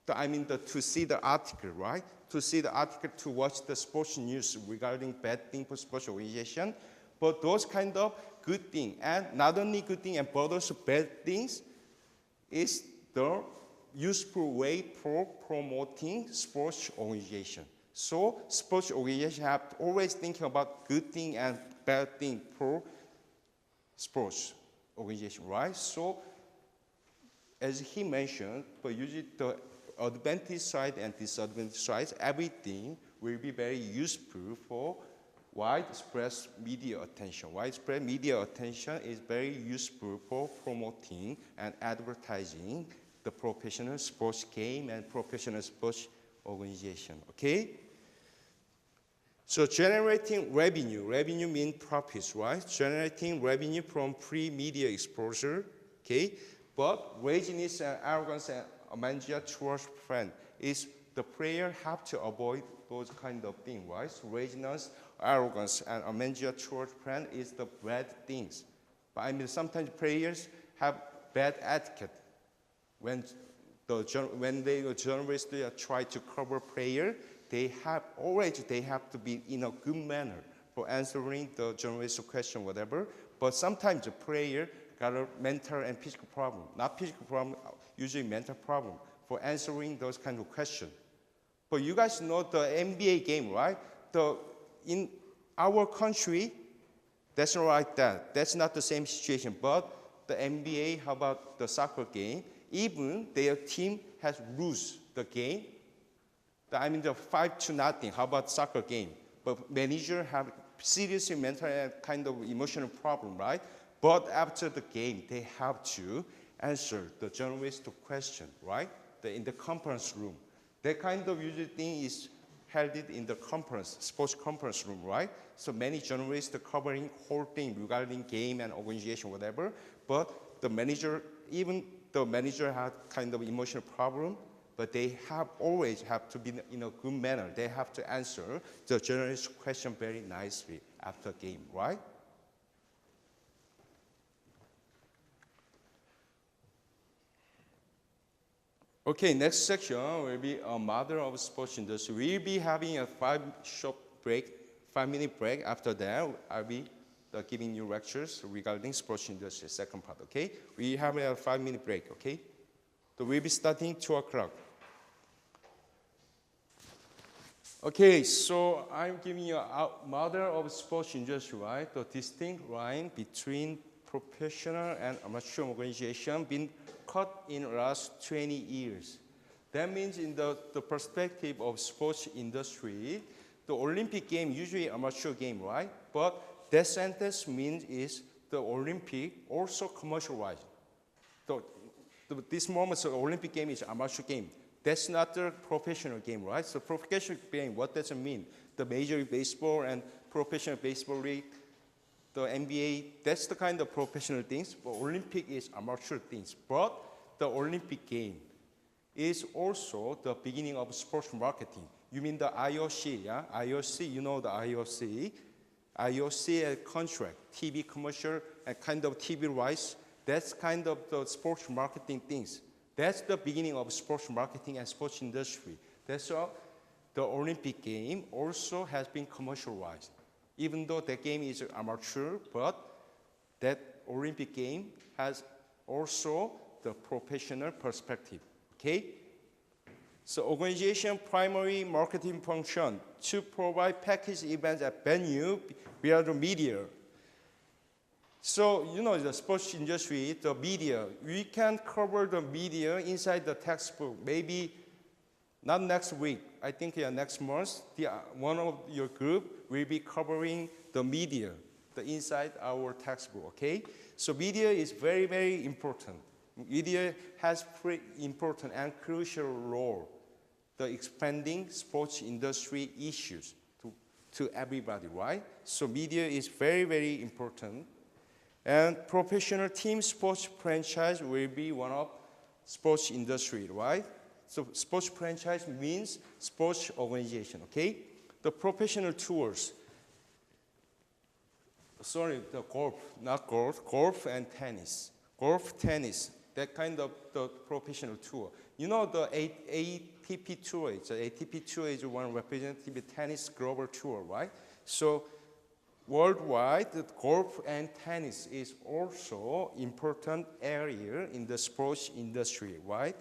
to see the article, right? To see the article, to watch the sports news regarding bad thing for sports organization. But those kind of good thing, and not only good thing, but also bad things, is the useful way for promoting sports organization. So sports organization have to always thinking about good thing and bad thing for sports organization, right? So as he mentioned, but usually the advantage side and disadvantage side, everything will be very useful for widespread media attention. Widespread media attention is very useful for promoting and advertising the professional sports game and professional sports organization, okay? So generating revenue means profits, right? Generating revenue from free media exposure, okay? But laziness and arrogance and amnesia towards friend is the player have to avoid those kind of things, right? So laziness, arrogance, and amnesia towards friend is the bad things. But I mean, sometimes players have bad etiquette. When the journalists try to cover player, they have to be in a good manner for answering the journalist's question, whatever. But sometimes the player got a mental and physical problem. Not physical problem, usually mental problem for answering those kind of questions. But you guys know the NBA game, right? In our country, that's not like that. That's not the same situation. But the NBA, how about the soccer game? Even their team has lose the game. The 5-0. How about soccer game? But manager have serious mental and kind of emotional problem, right? But after the game, they have to answer the journalist question, right? In the conference room. That kind of usual thing is held in the sports conference room, right? So many journalists are covering whole thing regarding game and organization, whatever. But even the manager had kind of emotional problem, but they always have to be in a good manner. They have to answer the journalist's question very nicely after game, right? Okay, next section will be a mother of sports industry. We'll be having a 5-minute break. After that, I'll be giving you lectures regarding sports industry, second part, okay? We have a 5-minute break, okay? So we'll be starting 2 o'clock. Okay, so I'm giving you a mother of sports industry, right? The distinct line between professional and amateur organization been cut in the last 20 years. That means in the perspective of sports industry, the Olympic game usually amateur game, right? But that sentence means is the Olympic also commercialized. This moment, the Olympic game is amateur game. That's not the professional game, right? So professional game, what does it mean? The Major League Baseball and Professional Baseball League, the NBA, that's the kind of professional things, but Olympic is amateur things. But the Olympic game is also the beginning of sports marketing. You mean the IOC, yeah? IOC, you know the IOC. IOC contract, TV commercial, and kind of TV rights. That's kind of the sports marketing things. That's the beginning of sports marketing and sports industry. That's why the Olympic game also has been commercialized. Even though the game is amateur, but that Olympic game has also the professional perspective, okay? So organization primary marketing function to provide package events at venue via the media. So, you know, the sports industry, the media, we can cover the media inside the textbook. Maybe not next week, I think next month, one of your group will be covering the media, the inside our textbook, okay? So media is very, very important. Media has very important and crucial role, the expanding sports industry issues to everybody, right? So media is very, very important. And professional team sports franchise will be one of sports industry, right? So sports franchise means sports organization, okay? The professional tours, the golf and tennis. golf, tennis, that kind of the professional tour. You know the ATP tour, the ATP tour is one representative tennis global tour, right? So worldwide, the golf and tennis is also important area in the sports industry, right?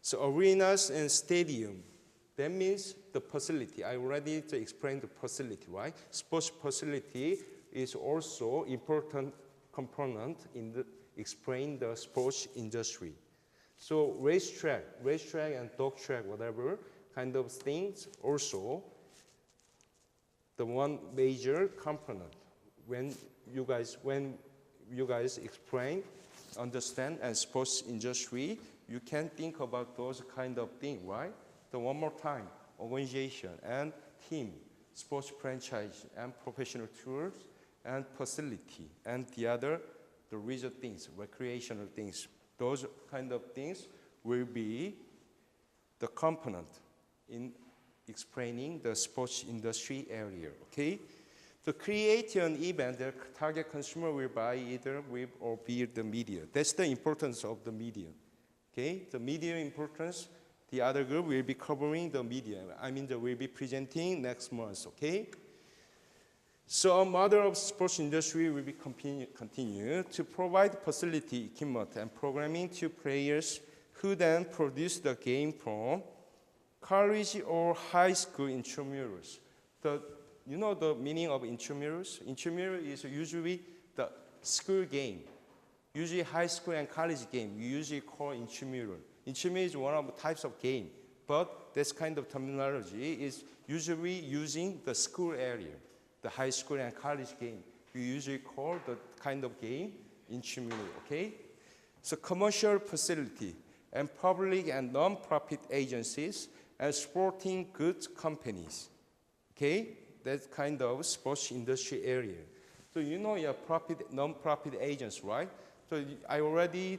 So arenas and stadium, that means the facility. I already explained the facility, right? Sports facility is also important component in the explain the sports industry. So racetrack and dog track, whatever kind of things, also the one major component when you guys explain, understand, and sports industry, you can think about those kind of things, right? The one more time, organization and team, sports franchise and professional tours and facility, and the leisure things, recreational things. Those kind of things will be the component in explaining the sports industry area, okay? To create an event, the target consumer will buy either with or via the media. That's the importance of the media, okay? The media importance, the other group will be covering the media. I mean, they will be presenting next month, okay? So a model of sports industry will be continue to provide facility, equipment, and programming to players who then produce the game from college or high school intramurals. You know the meaning of intramurals? Intramural is usually the school game. Usually high school and college game, we usually call intramural. Intramural is one of the types of game, but this kind of terminology is usually using the school area. The high school and college game, we usually call the kind of game intramural, okay? So commercial facility and public and non-profit agencies and sporting goods companies, okay? That kind of sports industry area. So you know your profit, non-profit agents, right? So I already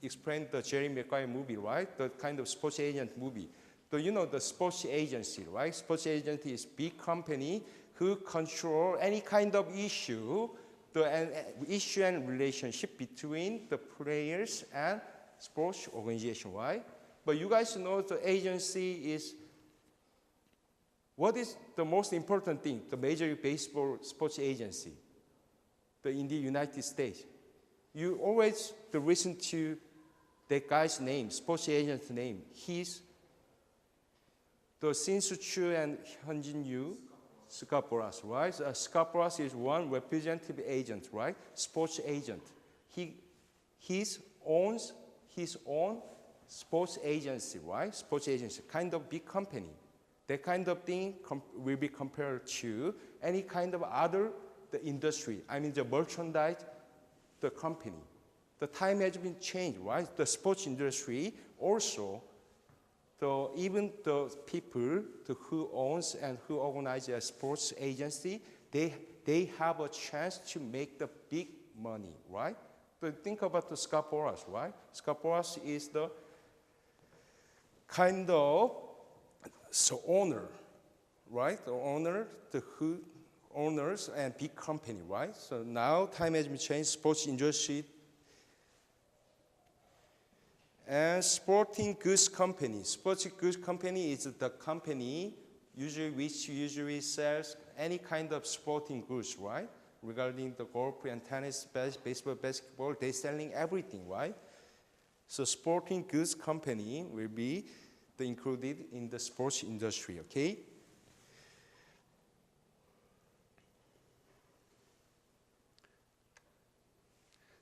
explained the Jerry Maguire movie, right? The kind of sports agent movie. So you know the sports agency, right? Sports agency is big company who control any kind of issue, the issue and relationship between the players and sports organization, right? But you guys know the agency is, what is the most important thing? The Major League Baseball sports agency, in the United States. You always listen to that guy's name, sports agent's name. He's the Sin-Soo Choo and Hyun-Jin Yu, Scott Boras, right? Scott Boras is one representative agent, right? Sports agent. He owns his own sports agency, right? Sports agency, kind of big company. That kind of thing will be compared to any kind of other the industry. I mean the merchandise, the company. The time has been changed, right? The sports industry also, even the people who owns and who organize a sports agency, they have a chance to make the big money, right? But think about the Scott Boras, right? Scott Boras is the kind of owner, right? The owner, who owners and big company, right? So now time has been changed, sports industry. And sporting goods company. Sports goods company is the company which usually sells any kind of sporting goods, right? Regarding the golf and tennis, baseball, basketball, they're selling everything, right? So sporting goods company will be included in the sports industry, okay?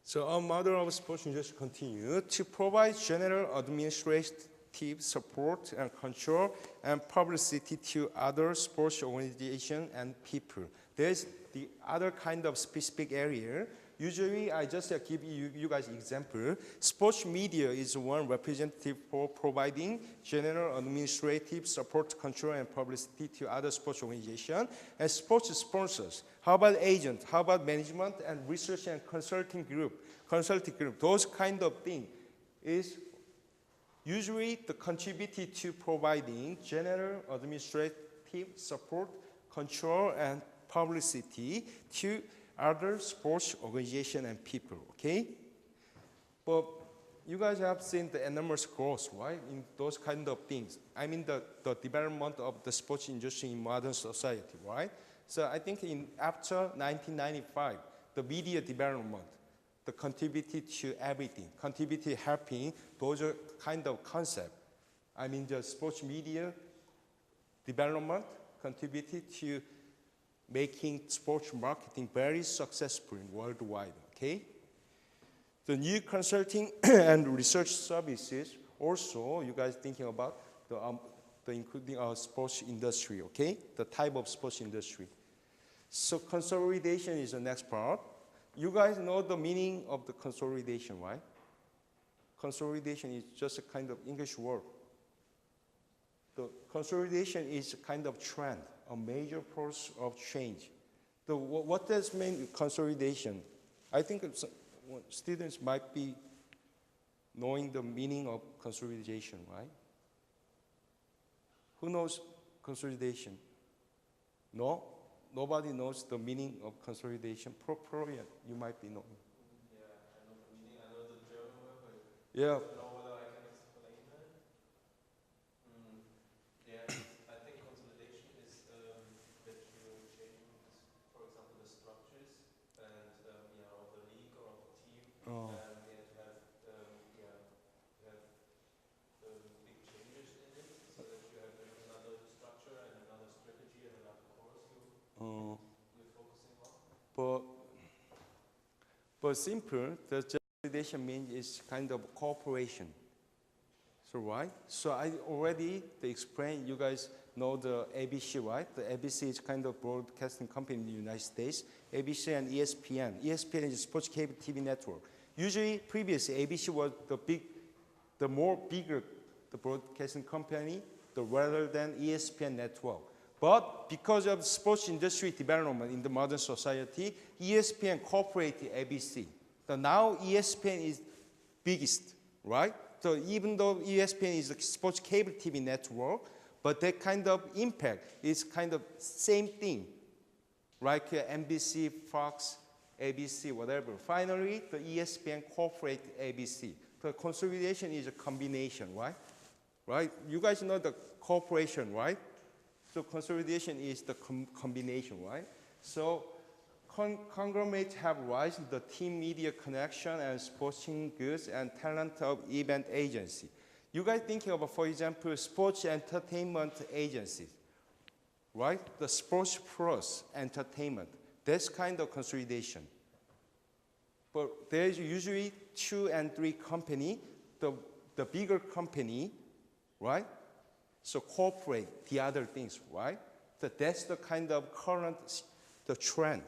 So our model of sports industry continue to provide general administrative support and control and publicity to other sports organizations and people. There's the other kind of specific area. Usually, I just give you guys example. Sports media is one representative for providing general administrative support, control, and publicity to other sports organizations. And sports sponsors, how about agents, how about management and research and consulting group, those kind of things is usually the contributed to providing general administrative support, control, and publicity to other sports organizations and people, okay? But you guys have seen the enormous growth, right, in those kind of things. I mean, the development of the sports industry in modern society, right? So I think after 1995, the media development, the contributed to everything, contributed helping those kind of concept. I mean, the sports media development contributed to making sports marketing very successful worldwide, okay? The new consulting and research services, also, you guys thinking about the including our sports industry, okay? The type of sports industry. So consolidation is the next part. You guys know the meaning of the consolidation, right? Consolidation is just a kind of English word. The consolidation is a kind of trend, a major force of change. What does mean consolidation? I think students might be knowing the meaning of consolidation, right? Who knows consolidation? No? Nobody knows the meaning of consolidation. Florian, you might be knowing. Yeah, I know the meaning. I know the German word, but Yeah. I don't know whether I can explain that. Yeah, I think consolidation is that you change, for example, the structures and of the league or of the team, Oh. and to have big changes in it, so that you have another structure and another strategy and another course you're focusing on. But simple, the consolidation means is kind of cooperation. So right? So I already explained, you guys know the ABC, right? The ABC is kind of broadcasting company in the United States. ABC and ESPN. ESPN is a sports cable TV network. Usually, previously, ABC was the more bigger the broadcasting company, rather than ESPN network. But because of sports industry development in the modern society, ESPN cooperated ABC. So now ESPN is biggest, right? So even though ESPN is a sports cable TV network, but that kind of impact is kind of same thing, right? NBC, Fox, ABC, whatever. Finally, the ESPN cooperated ABC. The consolidation is a combination, right? Right? You guys know the cooperation, right? So consolidation is the combination, right? So conglomerates have risen the team media connection and sporting goods and talent of event agency. You guys thinking about, for example, sports entertainment agencies, right? The sports plus entertainment. That's kind of consolidation. But there's usually 2 and 3 company, the bigger company, right? So cooperate the other things, right? So that's the kind of current trend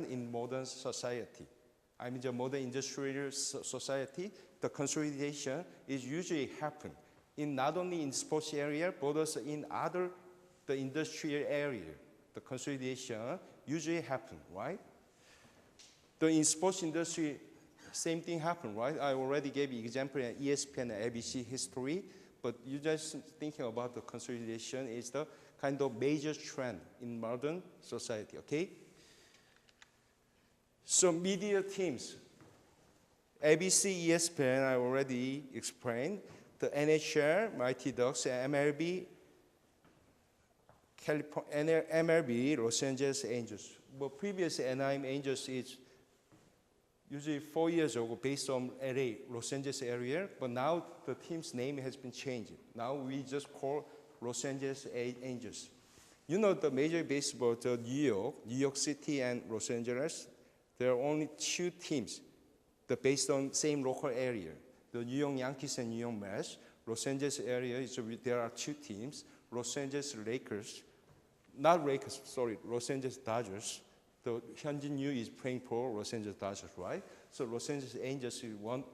in modern society. I mean, the modern industrial society, the consolidation is usually happen in not only in sports area, but also in the industrial area. The consolidation usually happen, right? In sports industry, same thing happen, right? I already gave you example in ESPN and ABC history, but you just thinking about the consolidation is the kind of major trend in modern society, okay? So media teams, ABC, ESPN, I already explained. The NHL, Mighty Ducks, and MLB, Los Angeles Angels. But previously, Anaheim Angels is usually 4 years ago based on LA, Los Angeles area, but now the team's name has been changed. Now we just call Los Angeles Angels. You know the Major Baseball, the New York City and Los Angeles, there are only 2 teams based on same local area. The New York Yankees and New York Mets. Los Angeles area, there are 2 teams, Los Angeles Lakers, Los Angeles Dodgers. The Hyunjin Yu is playing for Los Angeles Dodgers, right? So Los Angeles Angels is one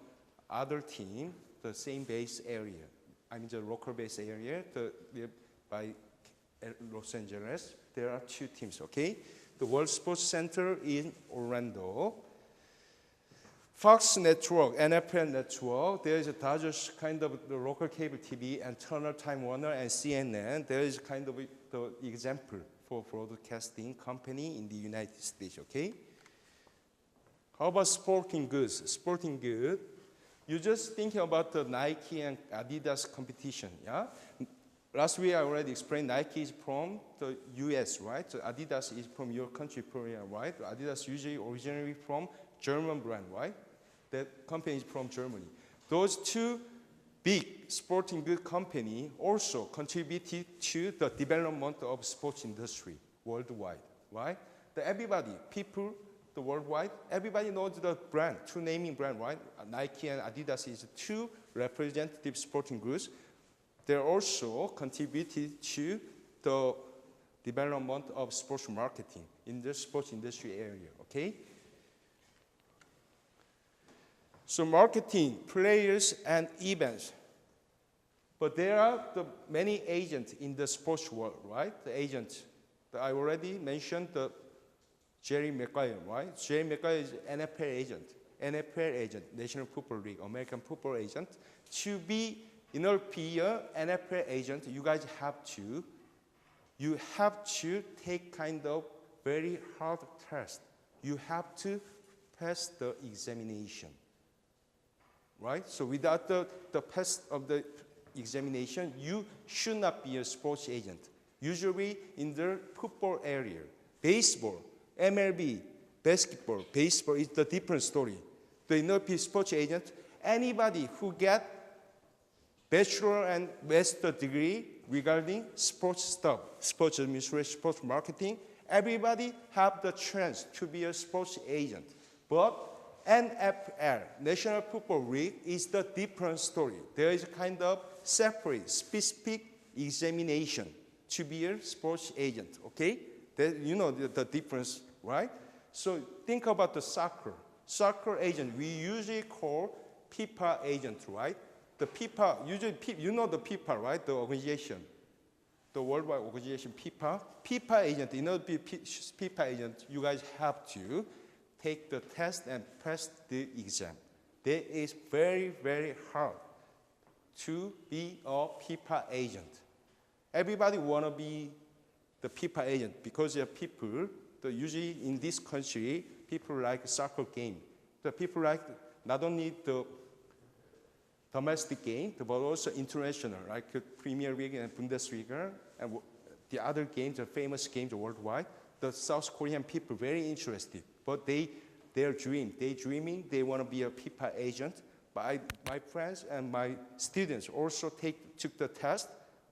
other team, the same base area. I mean the local base area by Los Angeles. There are 2 teams, okay? The World Sports Center in Orlando. Fox Network, NFL Network, there is a Dodgers kind of the local cable TV and Turner, Time Warner, and CNN. There is kind of the example for broadcasting company in the United States, okay? How about sporting goods? Sporting good, you just thinking about the Nike and Adidas competition, yeah? Last week I already explained Nike is from the US, right? So Adidas is from your country, Korea, right? Adidas usually originally from German brand, right? That company is from Germany. Those two big sporting good company also contributed to the development of sports industry worldwide, right? Everybody, people, the worldwide, everybody knows the brand, two naming brand, right? Nike and Adidas is two representative sporting goods. They also contributed to the development of sports marketing in the sports industry area, okay? So marketing, players, and events. But there are many agents in the sports world, right? The agents that I already mentioned, the Jerry Maguire, right? Jerry Maguire is NFL agent, National Football League, American Football agent. To be in order to be an NFL agent, you guys have to take kind of very hard test. You have to pass the examination, right? So without the pass of the examination, you should not be a sports agent. Usually in the football area, baseball, MLB, basketball, baseball is the different story. The NLP sports agent, anybody who get bachelor and master degree regarding sports stuff, sports administration, sports marketing, everybody have the chance to be a sports agent. But NFL, National Football League, is the different story. There is a kind of separate, specific examination to be a sports agent, okay? You know the difference, right? So think about the soccer. Soccer agent, we usually call FIFA agent, right? The FIFA, usually, you know the FIFA, right? The organization, the worldwide organization, FIFA. FIFA agent, in order to be FIFA agent, you guys have to take the test and pass the exam. That is very, very hard to be a FIFA agent. Everybody want to be the FIFA agent because there are people, usually in this country, people like soccer game. The people like not only the domestic game, but also international, like Premier League and Bundesliga, and the other games, the famous games worldwide. The South Korean people very interested, but they're dreaming, they want to be a FIFA agent. But my friends and my students also took the test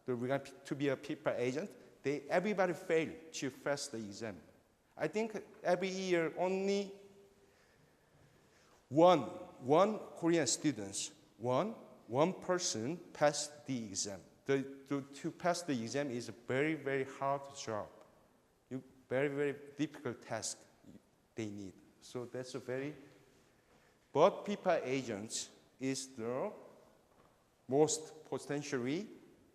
to be a FIFA agent. Everybody failed to pass the exam. I think every year only one Korean student, one person passed the exam. To pass the exam is a very, very hard job. Very, very difficult task they need. So that's a but FIFA agents is the most potentially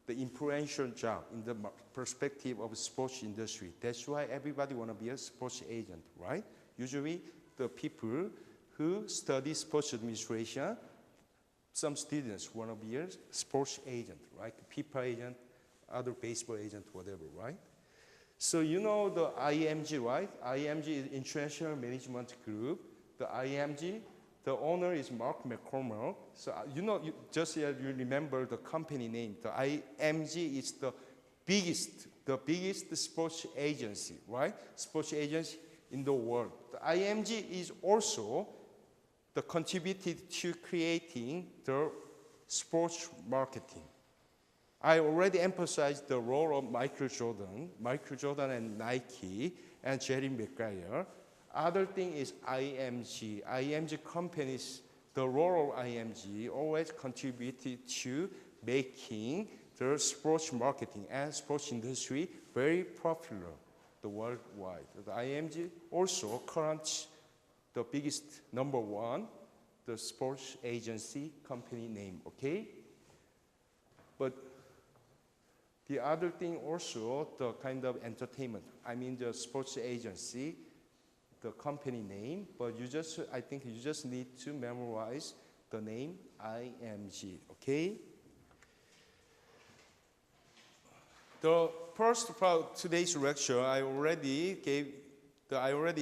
the influential job in the perspective of sports industry. That's why everybody want to be a sports agent, right? Usually the people who study sports administration, some students want to be a sports agent, right? FIFA agent, other baseball agent, whatever, right? So you know the IMG, right? IMG is International Management Group. The IMG, the owner is Mark McCormick. So you remember the company name. The IMG is the biggest sports agency, right? Sports agency in the world. The IMG is also contributed to creating the sports marketing. I already emphasized the role of Michael Jordan and Nike and Jerry Maguire. Other thing is IMG. IMG companies, the role of IMG always contributed to making the sports marketing and sports industry very popular worldwide. The IMG also current the biggest number one, the sports agency company name, okay? But the other thing also, the kind of entertainment. I mean the sports agency, the company name, but I think you just need to memorize the name IMG, okay? The first part today's lecture, I already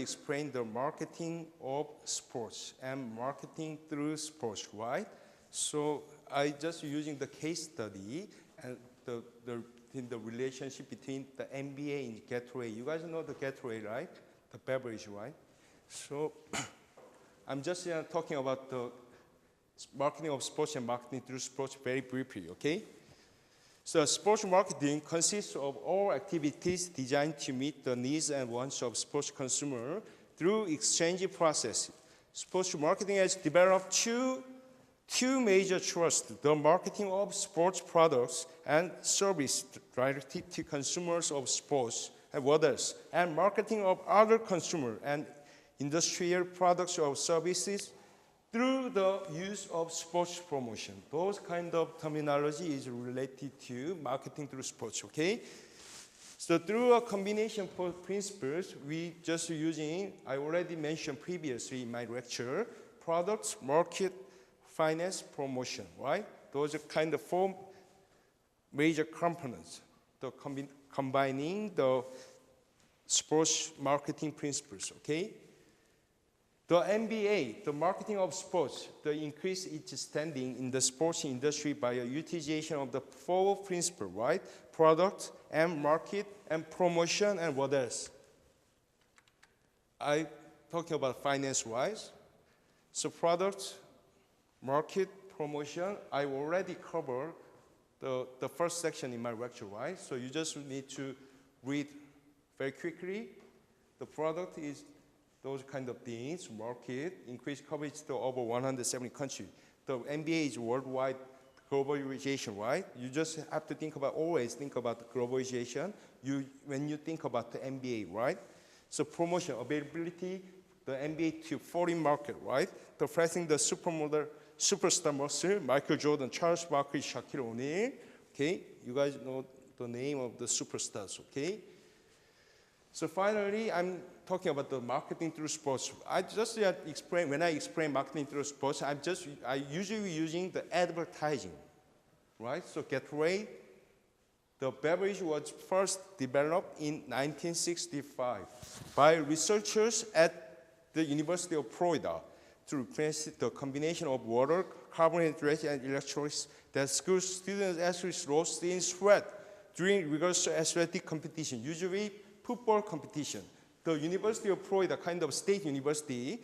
explained the marketing of sports and marketing through sports, right? So I just using the case study and the relationship between the NBA and Gatorade. You guys know the Gatorade, right? The beverage, right? So I'm just talking about the marketing of sports and marketing through sports very briefly, okay? So sports marketing consists of all activities designed to meet the needs and wants of sports consumer through exchange process. Sports marketing has developed two major trusts: the marketing of sports products and service directed to consumers of sports and others, and marketing of other consumer and industrial products or services through the use of sports promotion. Those kind of terminology is related to marketing through sports, okay? So through a combination of principles, we just using, I already mentioned previously in my lecture, products, market, finance, promotion, right? Those are kind of four major components, combining the sports marketing principles, okay? The MBA, the marketing of sports, the increase its standing in the sports industry by a utilization of the four principles, right? Product and market and promotion and what else? I talking about finance-wise. So product, market, promotion, I already covered the first section in my lecture, right? So you just need to read very quickly. The product is those kind of things, market, increased coverage to over 170 countries. The MBA is worldwide globalization, right? You just have to always think about globalization when you think about the MBA, right? So promotion, availability, the MBA to foreign market, right? The pressing the superstar muscle, Michael Jordan, Charles Barkley, Shaquille O'Neal, okay? You guys know the name of the superstars, okay? So finally, I'm talking about the marketing through sports. I just explain, when I explain marketing through sports, I usually using the advertising, right? So Gatorade, the beverage was first developed in 1965 by researchers at the University of Florida to replace the combination of water, carbohydrates, and electrolytes that school students actually lost in sweat during rigorous athletic competition, usually football competition. The University of Florida, kind of state university,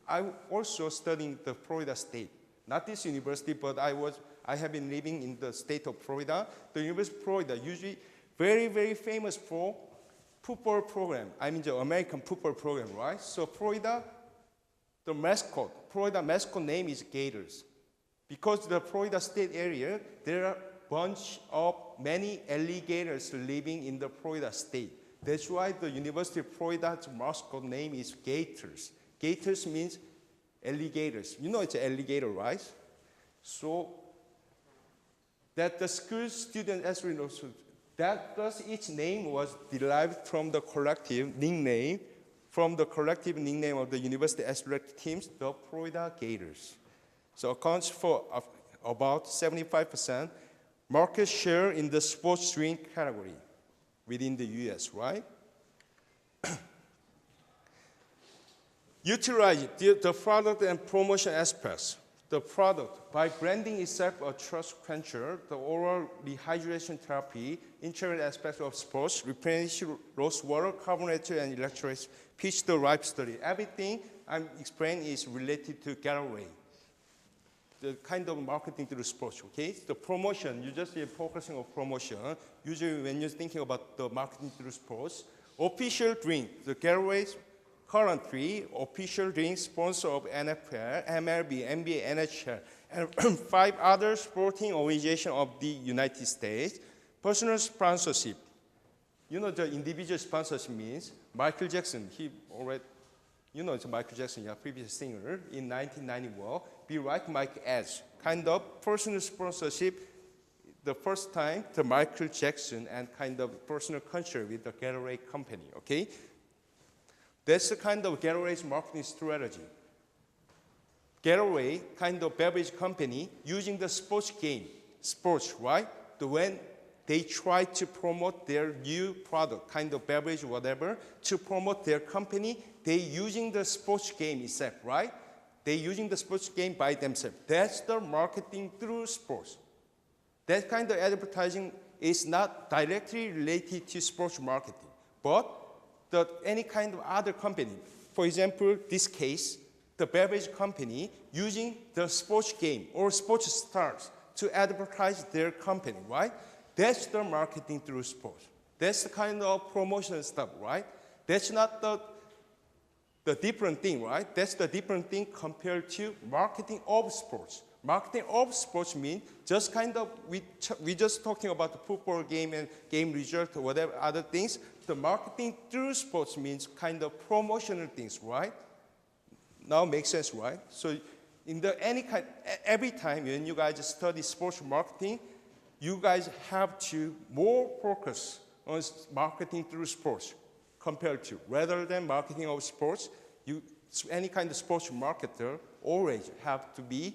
I'm also studying the Florida State. Not this university, but I have been living in the state of Florida. The University of Florida, usually very, very famous for football program. I mean the American football program, right? So Florida, the Florida mascot name is Gators. Because the Florida State area, there are bunch of many alligators living in the Florida State. That's why the University of Florida's mascot name is Gators. Gators means alligators. You know it's an alligator, right? So that the school student actually knows that thus its name was derived from the collective nickname of the university athletic teams, the Florida Gators. So accounts for about 75% market share in the sports drink category within the US, right? Utilize the product and promotion aspects. The product, by branding itself a thirst quencher, the oral rehydration therapy, integral aspects of sports, replenish lost water, carbonated and electrolytes, pitch the ripe study. Everything I'm explaining is related to Gatorade. The kind of marketing through sports, okay? The promotion, you just focusing on promotion. Usually when you're thinking about the marketing through sports, official drink, the Gatorade, currently official drink sponsor of NFL, MLB, NBA, NHL, and 5 other sporting organizations of the United States. Personal sponsorship. You know the individual sponsorship means Michael Jackson, you know it's Michael Jackson, yeah, previous singer, in 1991, Be Right Mike ads, kind of personal sponsorship, the first time to Michael Jackson and kind of personal concert with the Gatorade company, okay? That's the kind of Gatorade's marketing strategy. Gatorade, kind of beverage company, using the sports, right? When they try to promote their new product, kind of beverage, whatever, to promote their company, they using the sports game itself, right? They using the sports game by themselves. That's the marketing through sports. That kind of advertising is not directly related to sports marketing, but any kind of other company. For example, this case, the beverage company using the sports game or sports stars to advertise their company, right? That's the marketing through sports. That's the kind of promotional stuff, right? That's not the different thing, right? That's the different thing compared to marketing of sports. Marketing of sports means just kind of, we just talking about the football game and game result or whatever other things. The marketing through sports means kind of promotional things, right? Now makes sense, right? So in every time when you guys study sports marketing, you guys have to more focus on marketing through sports compared to, rather than marketing of sports, any kind of sports marketer always have to be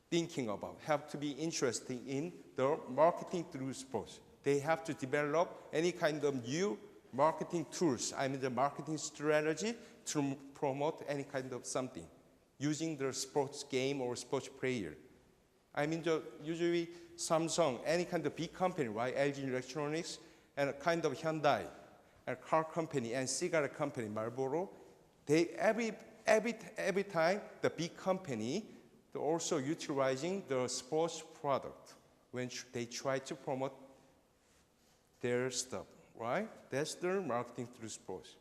thinking about, have to be interested in the marketing through sports. They have to develop any kind of new marketing tools, the marketing strategy to promote any kind of something using the sports game or sports player. Usually Samsung, any kind of big company, right? LG Electronics, and a kind of Hyundai, a car company, and cigarette company, Marlboro, they every time the big company, they're also utilizing the sports product when they try to promote their stuff, right? That's their marketing through sports.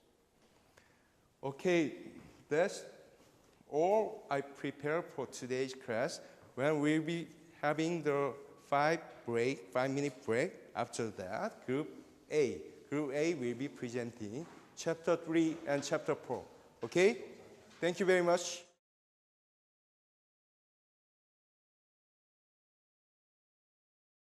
Okay, that's all I prepared for today's class. When we'll be having the 5-minute break. After that, Group A will be presenting Chapter 3 and Chapter 4. Okay? Thank you very much.